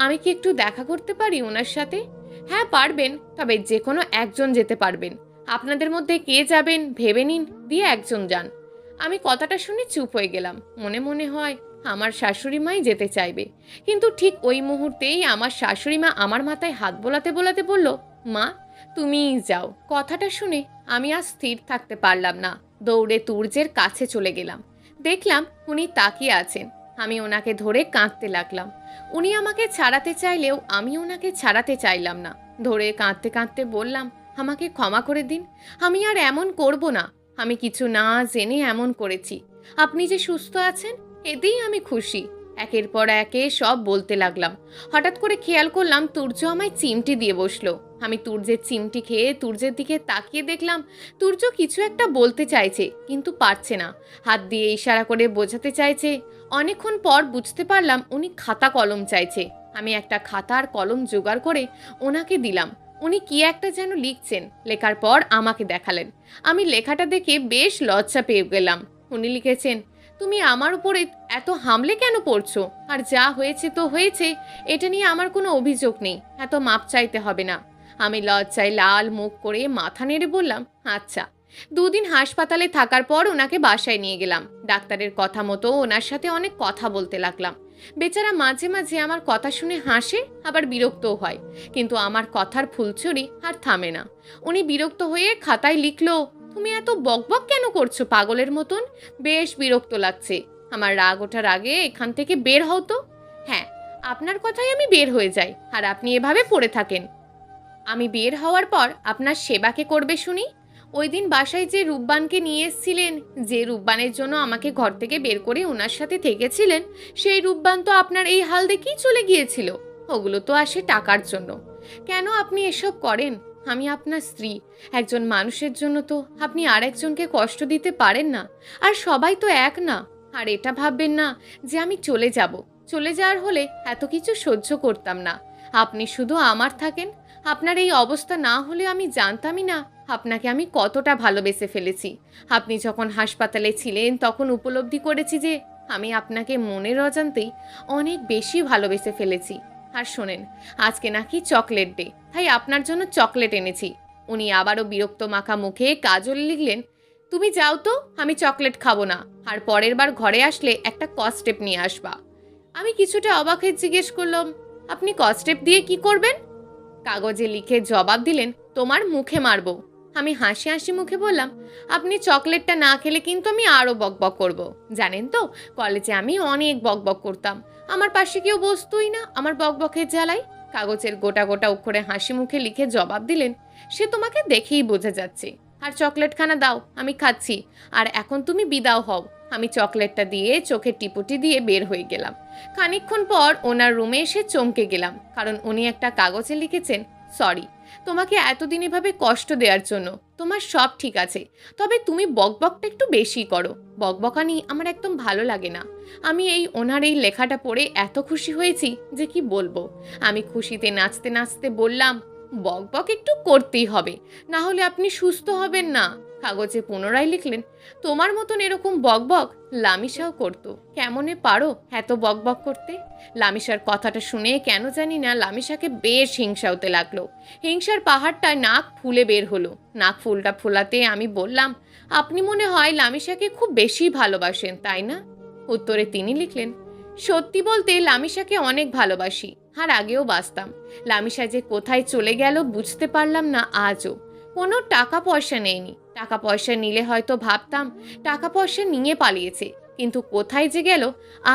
আমি কি একটু দেখা করতে পারি ওনার সাথে? হ্যাঁ পারবেন, তবে যে কোনো একজন যেতে পারবেন। আপনাদের মধ্যে কে যাবেন ভেবে নিন, দিয়ে একজন যান। আমি কথাটা শুনে চুপ হয়ে গেলাম। মনে মনে হয় আমার শাশুড়ি মাই যেতে চাইবে। কিন্তু ঠিক ওই মুহূর্তেই আমার শাশুড়ি মা আমার মাথায় হাত বোলাতে বোলাতে বলল, মা, তুমিই যাও। কথাটা শুনে আমি আর স্থির থাকতে পারলাম না। দৌড়ে তুর্যের কাছে চলে গেলাম। দেখলাম উনি তাকিয়ে আছেন। আমি ওনাকে ধরে কাঁদতে লাগলাম। উনি আমাকে ছাড়াতে চাইলেও আমি ওনাকে ছাড়াতে চাইলাম না। ধরে কাঁদতে কাঁদতে বললাম, আমাকে ক্ষমা করে দিন, আমি আর এমন করব না। আমি কিছু না জেনে এমন করেছি। আপনি যে সুস্থ আছেন, এতেই আমি খুশি। একের পর একে সব বলতে লাগলাম। হঠাৎ করে খেয়াল করলাম তুর্য আমায় চিমটি দিয়ে বসলো। আমি তুর্যের চিমটি খেয়ে তুর্যের দিকে তাকিয়ে দেখলাম তুর্য কিছু একটা বলতে চাইছে, কিন্তু পারছে না। হাত দিয়ে ইশারা করে বোঝাতে চাইছে। অনেকক্ষণ পর বুঝতে পারলাম উনি খাতা কলম চাইছে। আমি একটা খাতা আর কলম জোগাড় করে ওনাকে দিলাম। উনি কি একটা যেন লিখছেন। লেখার পর আমাকে দেখালেন। আমি লেখাটা দেখে বেশ লজ্জা পেয়ে গেলাম। উনি লিখেছেন, তুমি আমার উপরে এত হামলে কেন পড়ছো? আর যা হয়েছে তো হয়েছে, এটা নিয়ে আমার কোনো অভিযোগ নেই, এত মাপ চাইতে হবে না। আমি লজ্জায় লাল মুখ করে মাথা নেড়ে বললাম, আচ্ছা। 2 দিন হাসপাতালে থাকার পর ওনাকে বাসায় নিয়ে গেলাম। ডাক্তারের কথা মতো ওনার সাথে অনেক কথা বলতে লাগলাম। বেচারা মাঝে মাঝে আমার কথা শুনে হাসে, আবার বিরক্তও হয়, কিন্তু আমার কথার ফুলছড়ি আর থামে না। উনি বিরক্ত হয়ে খাতায় লিখলো, তুমি এত বকবক কেন করছো পাগলের মতন? বেশ বিরক্ত লাগছে। আমার রাগ ওঠার আগে এখান থেকে বের হও তো। হ্যাঁ, আপনার কথাই আমি বের হয়ে যাই, আর আপনি এভাবে পড়ে থাকেন। আমি বের হওয়ার পর আপনার সেবাকে করবে শুনি? ওই দিন বাসায় যে রূপবানকে নিয়ে এসেছিলেন, যে রূপবানের জন্য আমাকে ঘর থেকে বের করে ওনার সাথে থেকেছিলেন, সেই রূপবান তো আপনার এই হাল দেখেই চলে গিয়েছিল। ওগুলো তো আসে টাকার জন্য। কেন আপনি এসব করেন? আমি আপনার স্ত্রী। একজন মানুষের জন্য তো আপনি আরেকজনকে কষ্ট দিতে পারেন না। আর সবাই তো এক না। আর এটা ভাববেন না যে আমি চলে যাব। চলে যাওয়ার হলে এত কিছু সহ্য করতাম না। আপনি শুধু আমার থাকেন। আপনার এই অবস্থা না হলে আমি জানতামই না আপনাকে আমি কতটা ভালোবেসে ফেলেছি। আপনি যখন হাসপাতালে ছিলেন তখন উপলব্ধি করেছি যে আমি আপনাকে মনের অজান্তেই অনেক বেশি ভালোবেসে ফেলেছি। আর শোনেন, আজকে নাকি চকলেট ডে, তাই আপনার জন্য চকলেট এনেছি। উনি আবারও বিরক্ত মাখা মুখে কাজল লিখলেন, তুমি যাও তো, আমি চকলেট খাবো না। আর পরের বার ঘরে আসলে একটা কস্টেপ নিয়ে আসবা। আমি কিছুটা অবাক হয়ে জিজ্ঞেস করলাম, আপনি কস্টেপ দিয়ে কি করবেন? কাগজে লিখে জবাব দিলেন, তোমার মুখে মারবো। আমি হাসি হাসি মুখে বললাম, আপনি চকলেটটা না খেলে কিন্তু আমি আরও বকবক করব। জানেন তো, কলেজে আমি অনেক বকবক করতাম। আমার পাশে কেউ বসতোই না আমার বকবকের জ্বালাই। কাগজের গোটা গোটা অক্ষরে হাসি মুখে লিখে জবাব দিলেন, সে তোমাকে দেখেই বোঝা যাচ্ছে। আর চকলেটখানা দাও, আমি খাচ্ছি। আর এখন তুমি বিদাও হও। আমি চকলেটটা দিয়ে চোখের টিপুটি দিয়ে বের হয়ে গেলাম। খানিকক্ষণ পর ওনার রুমে এসে চমকে গেলাম, কারণ উনি একটা কাগজে লিখেছেন, সরি তোমাকে এতদিন এভাবে কষ্ট দেওয়ার জন্য। তোমার সব ঠিক আছে, তবে তুমি বকবকটা একটু বেশি করো। বকবকানি আমার একদম ভালো লাগে না। আমি ওনার এই লেখাটা পড়ে এত খুশি হয়েছি যে কি বলবো। আমি খুশিতে নাচতে নাচতে বললাম, বকবক একটু করতেই হবে, না হলে আপনি সুস্থ হবেন না। কাগজে পুনরায় লিখলেন, তোমার মতন এরকম বকবক লামিসাও করতো। কেমনে পারো এত বকবক করতে? লামিসার কথাটা শুনে কেন জানি না লামিসাকে বেশ হিংসা হতে লাগলো। হিংসার পাহাড়টায় নাক ফুলে বের হলো। নাক ফুলটা ফোলাতে আমি বললাম, আপনি মনে হয় লামিসাকে খুব বেশি ভালোবাসেন, তাই না? উত্তরে তিনি লিখলেন, সত্যি বলতে লামিসাকে অনেক ভালোবাসি, আর আগেও বাসতাম। লামিসা যে কোথায় চলে গেল বুঝতে পারলাম না আজও। কোনো টাকা পয়সা নেয়নি। টাকা পয়সা নিলে হয়তো ভাবতাম টাকা পয়সা নিয়ে পালিয়েছে, কিন্তু কোথায় যে গেল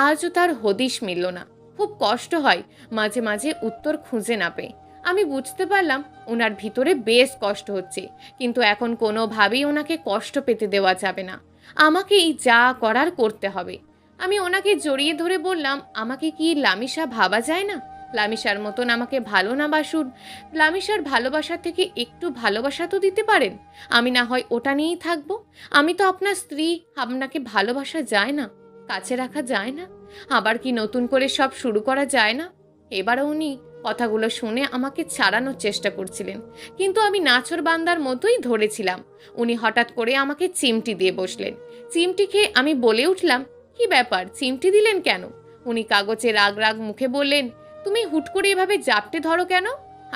আজও তার হদিশ মিলল না। খুব কষ্ট হয় মাঝে মাঝে উত্তর খুঁজে না পেয়ে। আমি বুঝতে পারলাম ওনার ভিতরে বেশ কষ্ট হচ্ছে, কিন্তু এখন কোনোভাবেই ওনাকে কষ্ট পেতে দেওয়া যাবে না। আমাকেই যা করার করতে হবে। আমি ওনাকে জড়িয়ে ধরে বললাম, আমাকে কি লামিসা ভাবা যায় না? লামিসার মতন আমাকে ভালো না বাসুন, লামিসার ভালোবাসা থেকে একটু ভালোবাসা তো দিতে পারেন। আমি না হয় ওটা নিয়েই থাকবো। আমি তো আপনার স্ত্রী, আপনাকে ভালোবাসা যায় না, কাছে রাখা যায় না? আবার কি নতুন করে সব শুরু করা যায় না? এবারও উনি কথাগুলো শুনে আমাকে ছাড়ানোর চেষ্টা করছিলেন, কিন্তু আমি নাছর বান্দার মতোই ধরেছিলাম। উনি হঠাৎ করে আমাকে চিমটি দিয়ে বসলেন। চিমটি খেয়ে আমি বলে উঠলাম, কি ব্যাপার, চিমটি দিলেন কেন? উনি কাগজে রাগ রাগ মুখে বললেন, তুমি হুট করে এভাবে জাপটে ধরো কেন?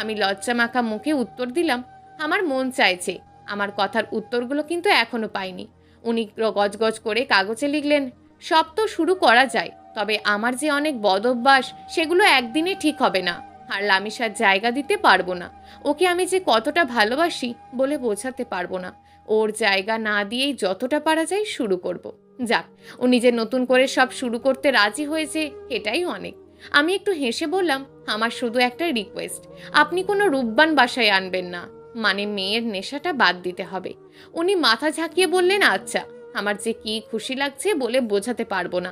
আমি লজ্জা মাখা মুখে উত্তর দিলাম, আমার মন চাইছে। আমার কথার উত্তরগুলো কিন্তু এখনো পাইনি। উনি গজগজ করে কাগজে লিখলেন, সব তো শুরু করা যায়, তবে আমার যে অনেক বদ অভ্যাস সেগুলো একদিনে ঠিক হবে না। আর লামিসার জায়গা দিতে পারবো না। ওকে আমি যে কতটা ভালোবাসি বলে বোঝাতে পারবো না। ওর জায়গা না দিয়েই যতটা পারা যায় শুরু করব। যাক, উনি যে নতুন করে সব শুরু করতে রাজি হয়েছে এটাই অনেক। আমি একটু হেসে বললাম, আমার শুধু একটা রিকোয়েস্ট, আপনি কোনো রূপবান বাসায় আনবেন না, মানে মেয়ের নেশাটা বাদ দিতে হবে। উনি মাথা ঝাঁকিয়ে বললেন, আচ্ছা। আমার যে কি খুশি লাগছে বলে বোঝাতে পারবো না।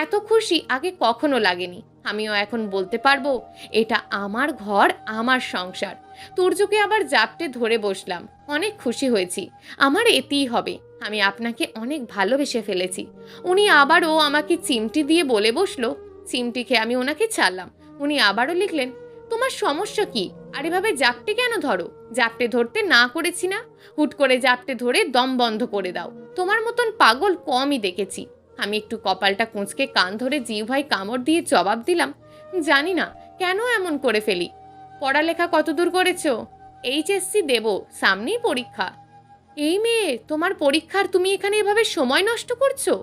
এত খুশি আগে কখনো লাগেনি। আমিও এখন বলতে পারবো এটা আমার ঘর, আমার সংসার। তুর্যকে আবার জাপটে ধরে বসলাম। অনেক খুশি হয়েছি, আমার এতেই হবে। আমি আপনাকে অনেক ভালোবেসে ফেলেছি। উনি আবারও আমাকে চিমটি দিয়ে বলে বসলো। চিমটি খেয়ে আমি ওনাকে ছাড়লাম। উনি আবারও লিখলেন, তোমার সমস্যা কি? আর এভাবে জাপটে কেন ধরো? জাপটে ধরতে না করেছি না? হুট করে জাপটে ধরে দম বন্ধ করে দাও। তোমার মতন পাগল কমই দেখেছি। আমি একটু কপালটা কুঁচকে কান ধরে জিহ্বায় কামড় দিয়ে জবাব দিলাম, জানি না কেন এমন করে ফেলি। পড়ালেখা কতদূর করেছো? এইচএসসি দেব, সামনেই পরীক্ষা। এই মেয়ে, তোমার পরীক্ষার তুমি এখানে এভাবে সময় নষ্ট করছো?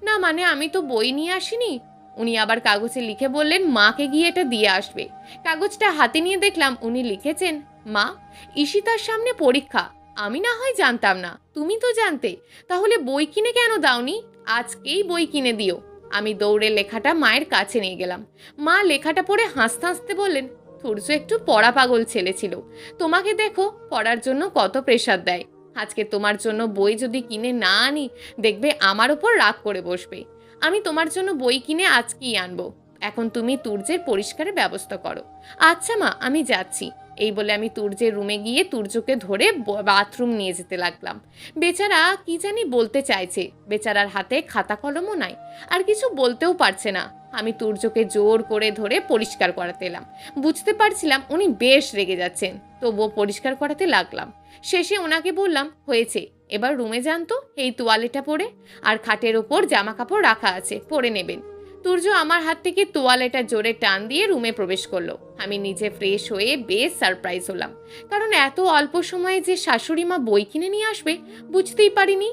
না মানে আমি তো বই নিয়ে আসিনি। উনি আবার কাগজে লিখে বললেন মাকে গিয়ে এটা দিয়ে আসবে। কাগজটা হাতে নিয়ে দেখলাম উনি লিখেছেন, মা, ঈশিতার সামনে পরীক্ষা। আমি না হয় জানতাম না, তুমি তো জানতে, তাহলে বই কিনে কেন দাওনি? আজকেই বই কিনে দিও। আমি দৌড়ে লেখাটা মায়ের কাছে নিয়ে গেলাম। মা লেখাটা পড়ে হাসতে হাসতে বললেন, সূর্য একটু পড়া পাগল ছেলে ছিল। তোমাকে দেখো পড়ার জন্য কত প্রেশার দেয়। আজকে তোমার জন্য বই যদি কিনে না আনি, দেখবে আমার ওপর রাগ করে বসবে। আমি তোমার জন্য বই কিনে আজকেই আনবো। এখন তুমি তুর্যের পরিষ্কারের ব্যবস্থা করো। আচ্ছা মা, আমি যাচ্ছি। এই বলে আমি তুর্যের রুমে গিয়ে তুর্যকে ধরে বাথরুম নিয়ে যেতে লাগলাম। বেচারা কি জানি বলতে চাইছে। বেচারার হাতে খাতা কলমও নাই, আর কিছু বলতেও পারছে না। আমি তুর্যকে জোর করে ধরে পরিষ্কার করাতে এলাম। বুঝতে পারছিলাম উনি বেশ রেগে যাচ্ছেন, তবুও পরিষ্কার করাতে লাগলাম। শেষে ওনাকে বললাম, হয়েছে, এবার রুমে যান তো, এই তোয়ালেটা পরে। আর খাটের ওপর জামা কাপড় রাখা আছে, পরে নেবেন। তুর্য আমার হাত থেকে তোয়ালেটা জোরে টান দিয়ে রুমে প্রবেশ করলো। আমি নিজে ফ্রেশ হয়ে বেশ সারপ্রাইজ হলাম, কারণ এত অল্প সময়ে যে শাশুড়ি মা বই কিনে নিয়ে আসবে বুঝতেই পারিনি।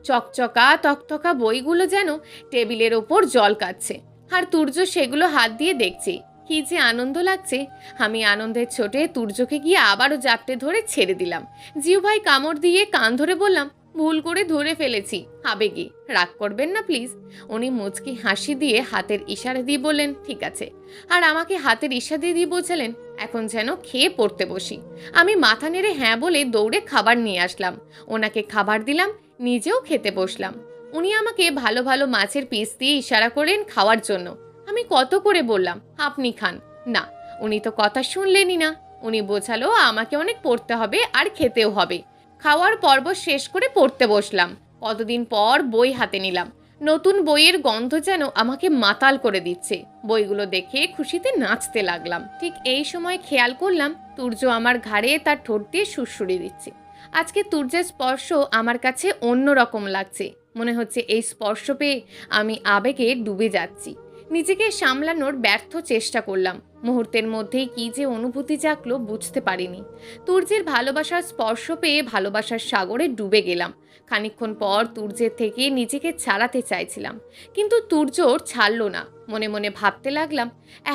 চকচকা তকতকা বইগুলো যেন টেবিলের ওপর জল কাচ্ছে, আর তুর্য সেগুলো হাত দিয়ে দেখছে। কি যে আনন্দ লাগছে! আমি আনন্দের ছোটে তুর্যকে গিয়ে আবারও জাপটে ধরে ছেড়ে দিলাম। জিহ্বাই কামড় দিয়ে কান ধরে বললাম, ভুল করে ধরে ফেলেছি, আবেগে, রাগ করবেন না প্লিজ। উনি মুচকি হাসি দিয়ে হাতের ইশারা দিয়ে বললেন, ঠিক আছে। আর আমাকে হাতের ইশারা দিয়ে বোঝালেন এখন যেন খেয়ে পড়তে বসি। আমি মাথা নেড়ে হ্যাঁ বলে দৌড়ে খাবার নিয়ে আসলাম। ওনাকে খাবার দিলাম, নিজেও খেতে বসলাম। উনি আমাকে ভালো ভালো মাছের পিস দিয়ে ইশারা করেন খাওয়ার জন্য। আমি কত করে বললাম আপনি খান, না, উনি তো কথা শুনলেনই না। উনি বোঝালো আমাকে অনেক পড়তে হবে আর খেতেও হবে। খাওয়ার পর্ব শেষ করে পড়তে বসলাম। কতদিন পর বই হাতে নিলাম। নতুন বইয়ের গন্ধ যেন আমাকে মাতাল করে দিচ্ছে। বইগুলো দেখে খুশিতে নাচতে লাগলাম। ঠিক এই সময় খেয়াল করলাম তুর্য আমার ঘাড়ে তার ঠোঁট দিয়ে সুড়সুড়ি দিচ্ছে। আজকে তুর্যের স্পর্শ আমার কাছে অন্য রকম লাগছে। মনে হচ্ছে এই স্পর্শ পেয়ে আমি আবেগে ডুবে যাচ্ছি। নিজেকে সামলানোর ব্যর্থ চেষ্টা করলাম। মুহূর্তের মধ্যেই কি যে অনুভূতি জাগলো বুঝতে পারিনি। তুর্যের ভালোবাসার স্পর্শ পেয়ে ভালোবাসার সাগরে ডুবে গেলাম। খানিকক্ষণ পর তুর্যের থেকে নিজেকে ছাড়াতে চাইছিলাম, কিন্তু তুর্য ছাড়লো না। মনে মনে ভাবতে লাগলাম,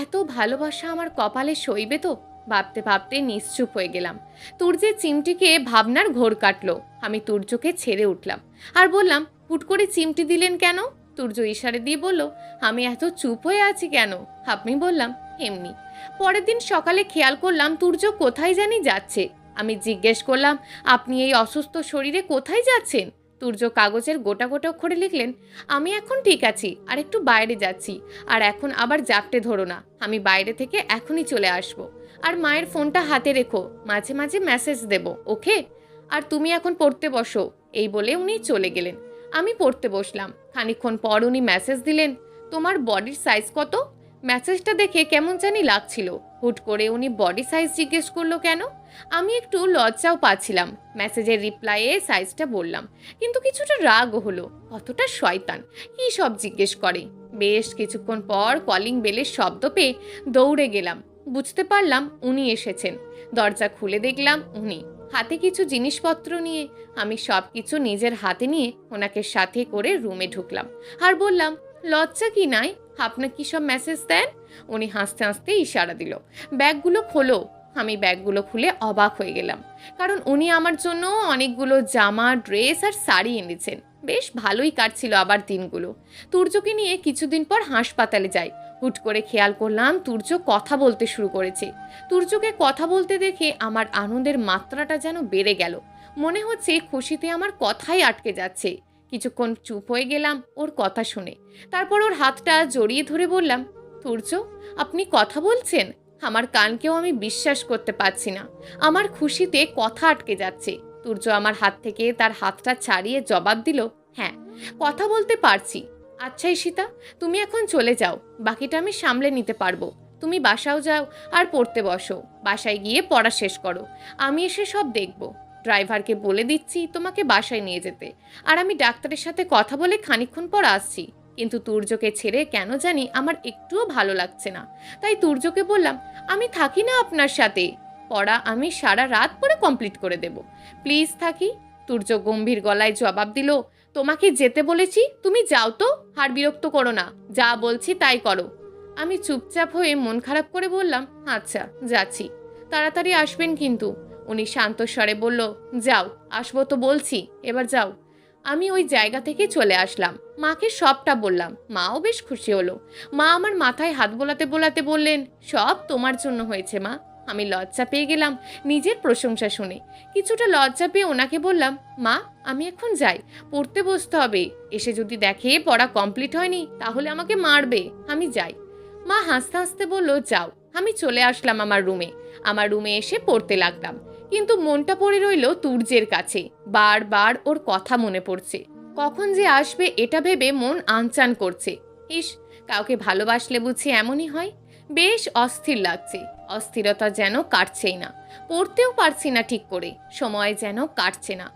এত ভালোবাসা আমার কপালে সইবে তো? ভাবতে ভাবতে নিশ্চুপ হয়ে গেলাম। তুর্যের চিমটিকে ভাবনার ঘোর কাটলো। আমি তুর্যকে ছেড়ে উঠলাম আর বললাম, হুট করে চিমটি দিলেন কেন? তুর্য ইশারা দিয়ে বলল, আমি এত চুপ হয়ে আছি কেন? আমি বললাম, এমনি। পরের দিন সকালে খেয়াল করলাম তুর্য কোথায় জানি যাচ্ছে। আমি জিজ্ঞেস করলাম, আপনি এই অসুস্থ শরীরে কোথায় যাচ্ছেন? তুর্য কাগজের গোটা গোটা অক্ষরে লিখলেন, আমি এখন ঠিক আছি, আর একটু বাইরে যাচ্ছি। আর এখন আবার জাপটে ধরো না, আমি বাইরে থেকে এখনই চলে আসব। আর মায়ের ফোনটা হাতে রেখো, মাঝে মাঝে মেসেজ দেব, ওকে? আর তুমি এখন পড়তে বসো। এই বলে উনি চলে গেলেন। আমি পড়তে বসলাম। খানিকক্ষণ পর উনি মেসেজ দিলেন, তোমার বডির সাইজ কত? মেসেজটা দেখে কেমন জানি লাগছিল। হুট করে উনি বডি সাইজ জিজ্ঞেস করলো কেন? আমি একটু লজ্জাও পাচ্ছিলাম। মেসেজের রিপ্লাইয়ে সাইজটা বললাম, কিন্তু কিছুটা রাগও হলো। কতটা শয়তান, কি সব জিজ্ঞেস করে। বেশ কিছুক্ষণ পর কলিং বেলের শব্দ পেয়ে দৌড়ে গেলাম। বুঝতে পারলাম উনি এসেছেন। দরজা খুলে দেখলাম উনি হাতে কিছু জিনিসপত্র নিয়ে। আমি সব কিছু নিজের হাতে নিয়ে ওনাকে সাথে করে রুমে ঢুকলাম আর বললাম, লজ্জা কি নাই? আপনার কি সব মেসেজ দেন? উনি হাসতে হাসতে ইশারা দিল, ব্যাগগুলো খোলো। আমি ব্যাগগুলো খুলে অবাক হয়ে গেলাম, কারণ উনি আমার জন্য অনেকগুলো জামা, ড্রেস আর শাড়ি এনেছেন। বেশ ভালোই কাটছিল আবার দিনগুলো। তুর্যকে নিয়ে কিছুদিন পর হাসপাতালে যাই। হুট করে খেয়াল করলাম তুর্য কথা বলতে শুরু করেছে। তুর্যকে কথা বলতে দেখে আমার আনন্দের মাত্রাটা যেন বেড়ে গেল। মনে হচ্ছে খুশিতে আমার কথাই আটকে যাচ্ছে। কিছুক্ষণ চুপ হয়ে গেলাম ওর কথা শুনে। তারপর ওর হাতটা জড়িয়ে ধরে বললাম, তুর্য, আপনি কথা বলছেন? আমার কানকেও আমি বিশ্বাস করতে পারছি না। আমার খুশিতে কথা আটকে যাচ্ছে। তুর্য আমার হাত থেকে তার হাতটা ছাড়িয়ে জবাব দিল, হ্যাঁ, কথা বলতে পারছি। আচ্ছা ঈশিতা, তুমি এখন চলে যাও, বাকিটা আমি সামলে নিতে পারবো। তুমি বাসাও যাও আর পড়তে বসো। বাসায় গিয়ে পড়া শেষ করো, আমি এসে সব দেখব। ড্রাইভারকে বলে দিচ্ছি তোমাকে বাসায় নিয়ে যেতে। আর আমি ডাক্তারের সাথে কথা বলে খানিকক্ষণ পর আসছি। কিন্তু তুর্যকে ছেড়ে কেন জানি আমার একটুও ভালো লাগছে না। তাই তুর্যকে বললাম, আমি থাকি না আপনার সাথে, পড়া আমি সারা রাত পরে কমপ্লিট করে দেব। প্লিজ থাকি। তুর্য গম্ভীর গলায় জবাব দিল, তোমাকে যেতে বলেছি, তুমি যাও তো, আর বিরক্ত করো না, যা বলছি তাই করো। আমি চুপচাপ হয়ে মন খারাপ করে বললাম, আচ্ছা যাচ্ছি, তাড়াতাড়ি আসবেন কিন্তু। উনি শান্ত স্বরে বলল, যাও, আসবো তো বলছি, এবার যাও। আমি ওই জায়গা থেকে চলে আসলাম। মাকে সবটা বললাম, মাও বেশ খুশি হলো। মা আমার মাথায় হাত বোলাতে বোলাতে বললেন, সব তোমার জন্য হয়েছে মা। আমি লজ্জা পেয়ে গেলাম নিজের প্রশংসা শুনে। কিছুটা লজ্জা পেয়ে ওনাকে বললাম, মা আমি এখন যাই, পড়তে বসতে হবে। এসে যদি দেখে পড়া কমপ্লিট হয়নি তাহলে আমাকে মারবে। আমি যাই। মা হাসতে হাসতে বলল, যাও। আমি চলে আসলাম আমার রুমে এসে পড়তে লাগলাম। কিন্তু মনটা পড়ে রইল তুর্যের কাছে। বারবার ওর কথা মনে পড়ছে। কখন যে আসবে এটা ভেবে মন আনচান করছে। ইস, কাউকে ভালোবাসলে বুঝি এমনই হয়। বেশ অস্থির লাগছে। অস্থিরতা যেন কাটছেই না। পড়তেও পারছি না ঠিক করে, সময় যেন কাটছে না।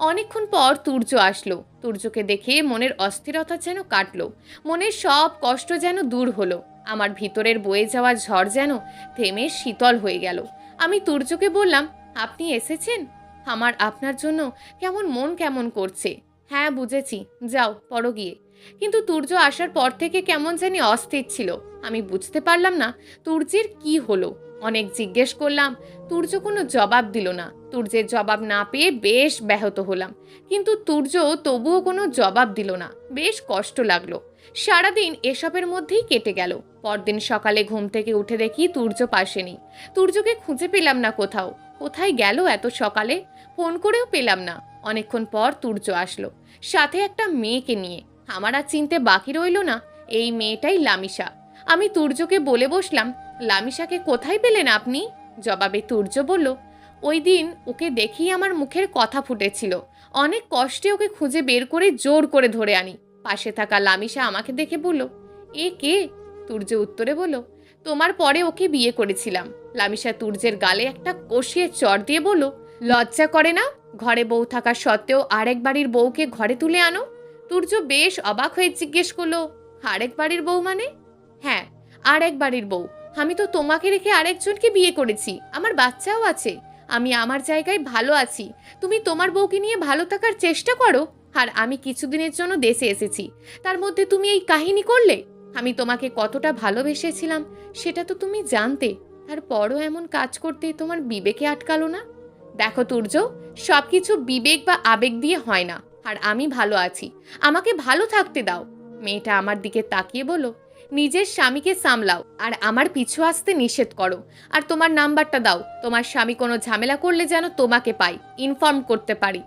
অনেকক্ষণ পর তুর্য আসলো। তুর্যকে দেখে মনের অস্থিরতা যেন কাটলো। মনের সব কষ্ট যেন দূর হলো। আমার ভিতরের বয়ে যাওয়া ঝড় যেন থেমে শীতল হয়ে গেল। আমি তুর্যকে বললাম, আপনি এসেছেন? আমার আপনার জন্য কেমন মন কেমন করছে। হ্যাঁ বুঝেছি, যাও পড়ো গিয়ে। কিন্তু তুর্য আসার পর থেকে কেমন জানি অস্থির ছিল। আমি বুঝতে পারলাম না তুর্যের কি হলো। অনেক জিজ্ঞেস করলাম, তুর্য কোনো জবাব দিল না। তুর্যের জবাব না পেয়ে বেশ ব্যাহত হলাম। কিন্তু তুর্য তবুও কোনো জবাব দিল না। বেশ কষ্ট লাগলো। সারাদিন এসবের মধ্যেই কেটে গেল। পরদিন সকালে ঘুম থেকে উঠে দেখি তুর্য পাশে নেই। তুর্যকে খুঁজে পেলাম না কোথাও। কোথায় গেল এত সকালে? ফোন করেও পেলাম না। অনেকক্ষণ পর তুর্য আসলো, সাথে একটা মেয়েকে নিয়ে। আমার আর চিনতে বাকি রইল না, এই মেয়েটাই লামিশা। আমি তুর্যকে বলে বসলাম, লামিশাকে কোথায় পেলেন আপনি? জবাবে তুর্য বলল, ওই দিন ওকে দেখেই আমার মুখের কথা ফুটেছিল। অনেক কষ্টে ওকে খুঁজে বের করে জোর করে ধরে আনি। পাশে থাকা লামিশা আমাকে দেখে বলল, এ কে? তুর্য উত্তরে বলল, তোমার পরে ওকে বিয়ে করেছিলাম। লামিশা তুর্যের গালে একটা কষিয়ে চড় দিয়ে বলল, লজ্জা করে না? ঘরে বউ থাকা সত্ত্বেও আরেক বাড়ির বউকে ঘরে তুলে আনো। তুর্য বেশ অবাক হয়ে জিজ্ঞেস করলো, আরেক বাড়ির বউ মানে? হ্যাঁ, আরেক বাড়ির বউ। আমি তো তোমাকে রেখে আরেকজনকে বিয়ে করেছি, আমার বাচ্চাও আছে। আমি আমার জায়গায় ভালো আছি, তুমি তোমার বউকে নিয়ে ভালো থাকার চেষ্টা করো। আর আমি কিছুদিনের জন্য দেশে এসেছি, তার মধ্যে তুমি এই কাহিনী করলে। আমি তোমাকে কতটা ভালোবেসেছিলাম সেটা তো তুমি জানতে, তারপরও এমন কাজ করতে তোমার বিবেকে আটকালো না? দেখো তুর্য, সবকিছু বিবেক বা আবেগ দিয়ে হয় না। আর আমি ভালো আছি, আমাকে ভালো থাকতে দাও। মেয়েটা আমার দিকে তাকিয়ে বলল, নিজের স্বামীকে সামলাও আর আমার পিছু আসতে নিষেধ করো। আর তোমার নাম্বারটা দাও, তোমার স্বামী কোনো ঝামেলা করলে যেন তোমাকে পাই, ইনফর্ম করতে পারি।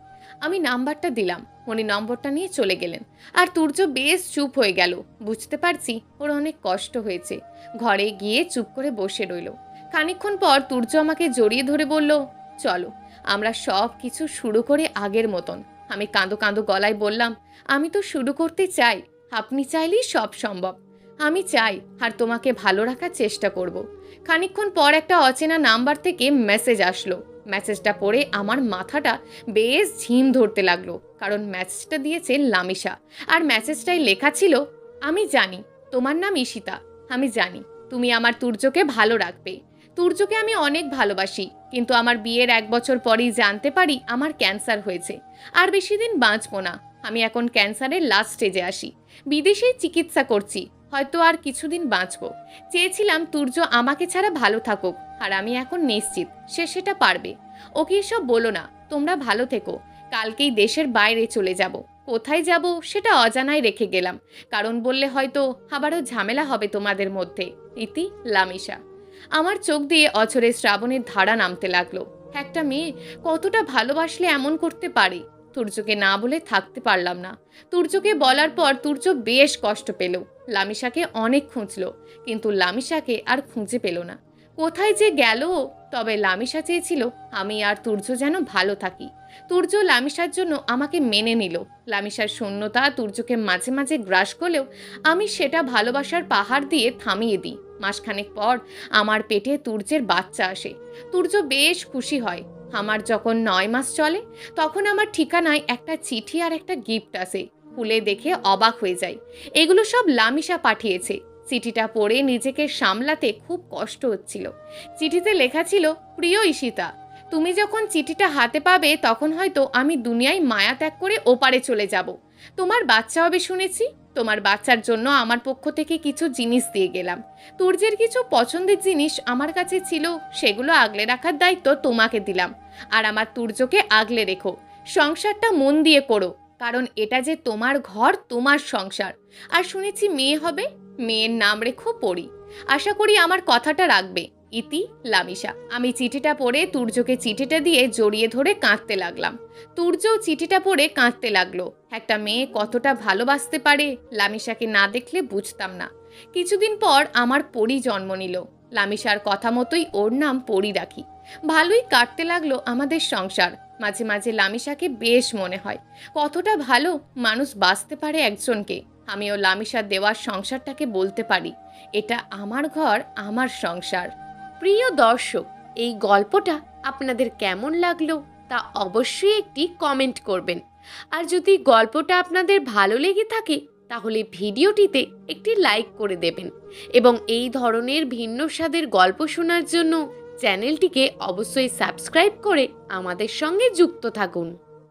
আমি নাম্বারটা দিলাম। উনি নম্বরটা নিয়ে চলে গেলেন। আর তুর্য বেশ চুপ হয়ে গেল। বুঝতে পারছি ওর অনেক কষ্ট হয়েছে। ঘরে গিয়ে চুপ করে বসে রইল। খানিকক্ষণ পর তুর্য আমাকে জড়িয়ে ধরে বলল, চলো আমরা সব কিছু শুরু করে আগের মতন। আমি কাঁদো কাঁদো গলায় বললাম, আমি তো শুরু করতে চাই, আপনি চাইলেই সব সম্ভব। আমি চাই আর তোমাকে ভালো রাখার চেষ্টা করব। খানিকক্ষণ পর একটা অচেনা নাম্বার থেকে মেসেজ আসলো। মেসেজটা পড়ে আমার মাথাটা বেশ ঝিম ধরতে লাগলো, কারণ মেসেজটা দিয়েছে লামিশা। আর মেসেজটাই লেখা ছিল, আমি জানি তোমার নাম ঈশিতা, আমি জানি তুমি আমার তুর্যকে ভালো রাখবে। তুর্যকে আমি অনেক ভালোবাসি, কিন্তু আমার বিয়ের 1 বছর পরেই জানতে পারি আমার ক্যান্সার হয়েছে। আর বেশি দিন বাঁচবো না। আমি এখন ক্যান্সারের লাস্ট স্টেজে আসি, বিদেশেই চিকিৎসা করছি, হয়তো আর কিছুদিন বাঁচবো। চেয়েছিলাম তুর্য আমাকে ছাড়া ভালো থাকুক, আর আমি এখন নিশ্চিত সে সেটা পারবে। ওকে এসব বলো না, তোমরা ভালো থেকো। কালকেই দেশের বাইরে চলে যাব। কোথায় যাব সেটা অজানায় রেখে গেলাম, কারণ বললে হয়তো আবারও ঝামেলা হবে তোমাদের মধ্যে। ইতি লামিশা। আমার চোখ দিয়ে অঝরে শ্রাবণের ধারা নামতে লাগলো। একটা মেয়ে কতটা ভালোবাসলে এমন করতে পারে? তুর্যকে না বলে থাকতে পারলাম না। তুর্যকে বলার পর তুর্য বেশ কষ্ট পেল। লামিসাকে অনেক খুঁজল, কিন্তু লামিসাকে আর খুঁজে পেল না। কোথায় যে গেল? তবে লামিসা চেয়েছিল আমি আর তুর্য যেন ভালো থাকি। তুর্য লামিসার জন্য আমাকে মেনে নিল। লামিসার শূন্যতা তুর্যকে মাঝে মাঝে গ্রাস করলেও আমি সেটা ভালোবাসার পাহাড় দিয়ে থামিয়ে দিই। মাসখানেক পর আমার পেটে তুর্যের বাচ্চা আসে। তুর্য বেশ খুশি হয়। আমার যখন 9 মাস চলে তখন আমার ঠিকানায় একটা চিঠি আর একটা গিফট আসে। খুলে দেখে অবাক হয়ে যায়। এগুলো সব লামিসা পাঠিয়েছে। চিঠিটা পড়ে নিজেকে সামলাতে খুব কষ্ট হচ্ছিল। চিঠিতে লেখা ছিল, প্রিয় ঈশিতা, তুমি যখন চিঠিটা হাতে পাবে তখন হয়তো আমি দুনিয়ায় মায়া ত্যাগ করে ওপারে চলে যাব। তোমার বাচ্চা হবে শুনেছি। তোমার বাচ্চার জন্য আমার পক্ষ থেকে কিছু জিনিস দিয়ে গেলাম। তুর্যের কিছু পছন্দের জিনিস আমার কাছে ছিল, সেগুলো আগলে রাখার দায়িত্ব তোমাকে দিলাম। আর আমার তুর্যকে আগলে রেখো। সংসারটা মন দিয়ে করো, কারণ এটা যে তোমার ঘর, তোমার সংসার। আর শুনেছি মেয়ে হবে, মেয়ের নাম রেখো পরি। আশা করি আমার কথাটা রাখবে। ইতি, লামিসা। আমি চিঠিটা পড়ে তুর্যকে চিঠিটা দিয়ে জড়িয়ে ধরে কাঁদতে লাগলাম। তুর্যও চিঠিটা পড়ে কাঁদতে লাগলো। একটা মেয়ে কতটা ভালোবাসতে পারে লামিসাকে না দেখলে বুঝতাম না। কিছুদিন পর আমার পরি জন্ম নিল। লামিসার কথা মতোই ওর নাম পরি রাখি। ভালোই কাটতে লাগলো আমাদের সংসার। মাঝে মাঝে লামিসাকে বেশ মনে হয়, কতটা ভালো মানুষ বাঁচতে পারে একজনকে। আমিও লামিসার দেওয়ার সংসারটাকে বলতে পারি, এটা আমার ঘর, আমার সংসার। প্রিয় দর্শক, এই গল্পটা আপনাদের কেমন লাগলো তা অবশ্যই একটি কমেন্ট করবেন। আর যদি গল্পটা আপনাদের ভালো লেগে থাকে তাহলে ভিডিওটিতে একটি লাইক করে দেবেন এবং এই ধরনের ভিন্ন স্বাদের গল্প শোনার জন্য চ্যানেলটিকে অবশ্যই সাবস্ক্রাইব করে আমাদের সঙ্গে যুক্ত থাকুন।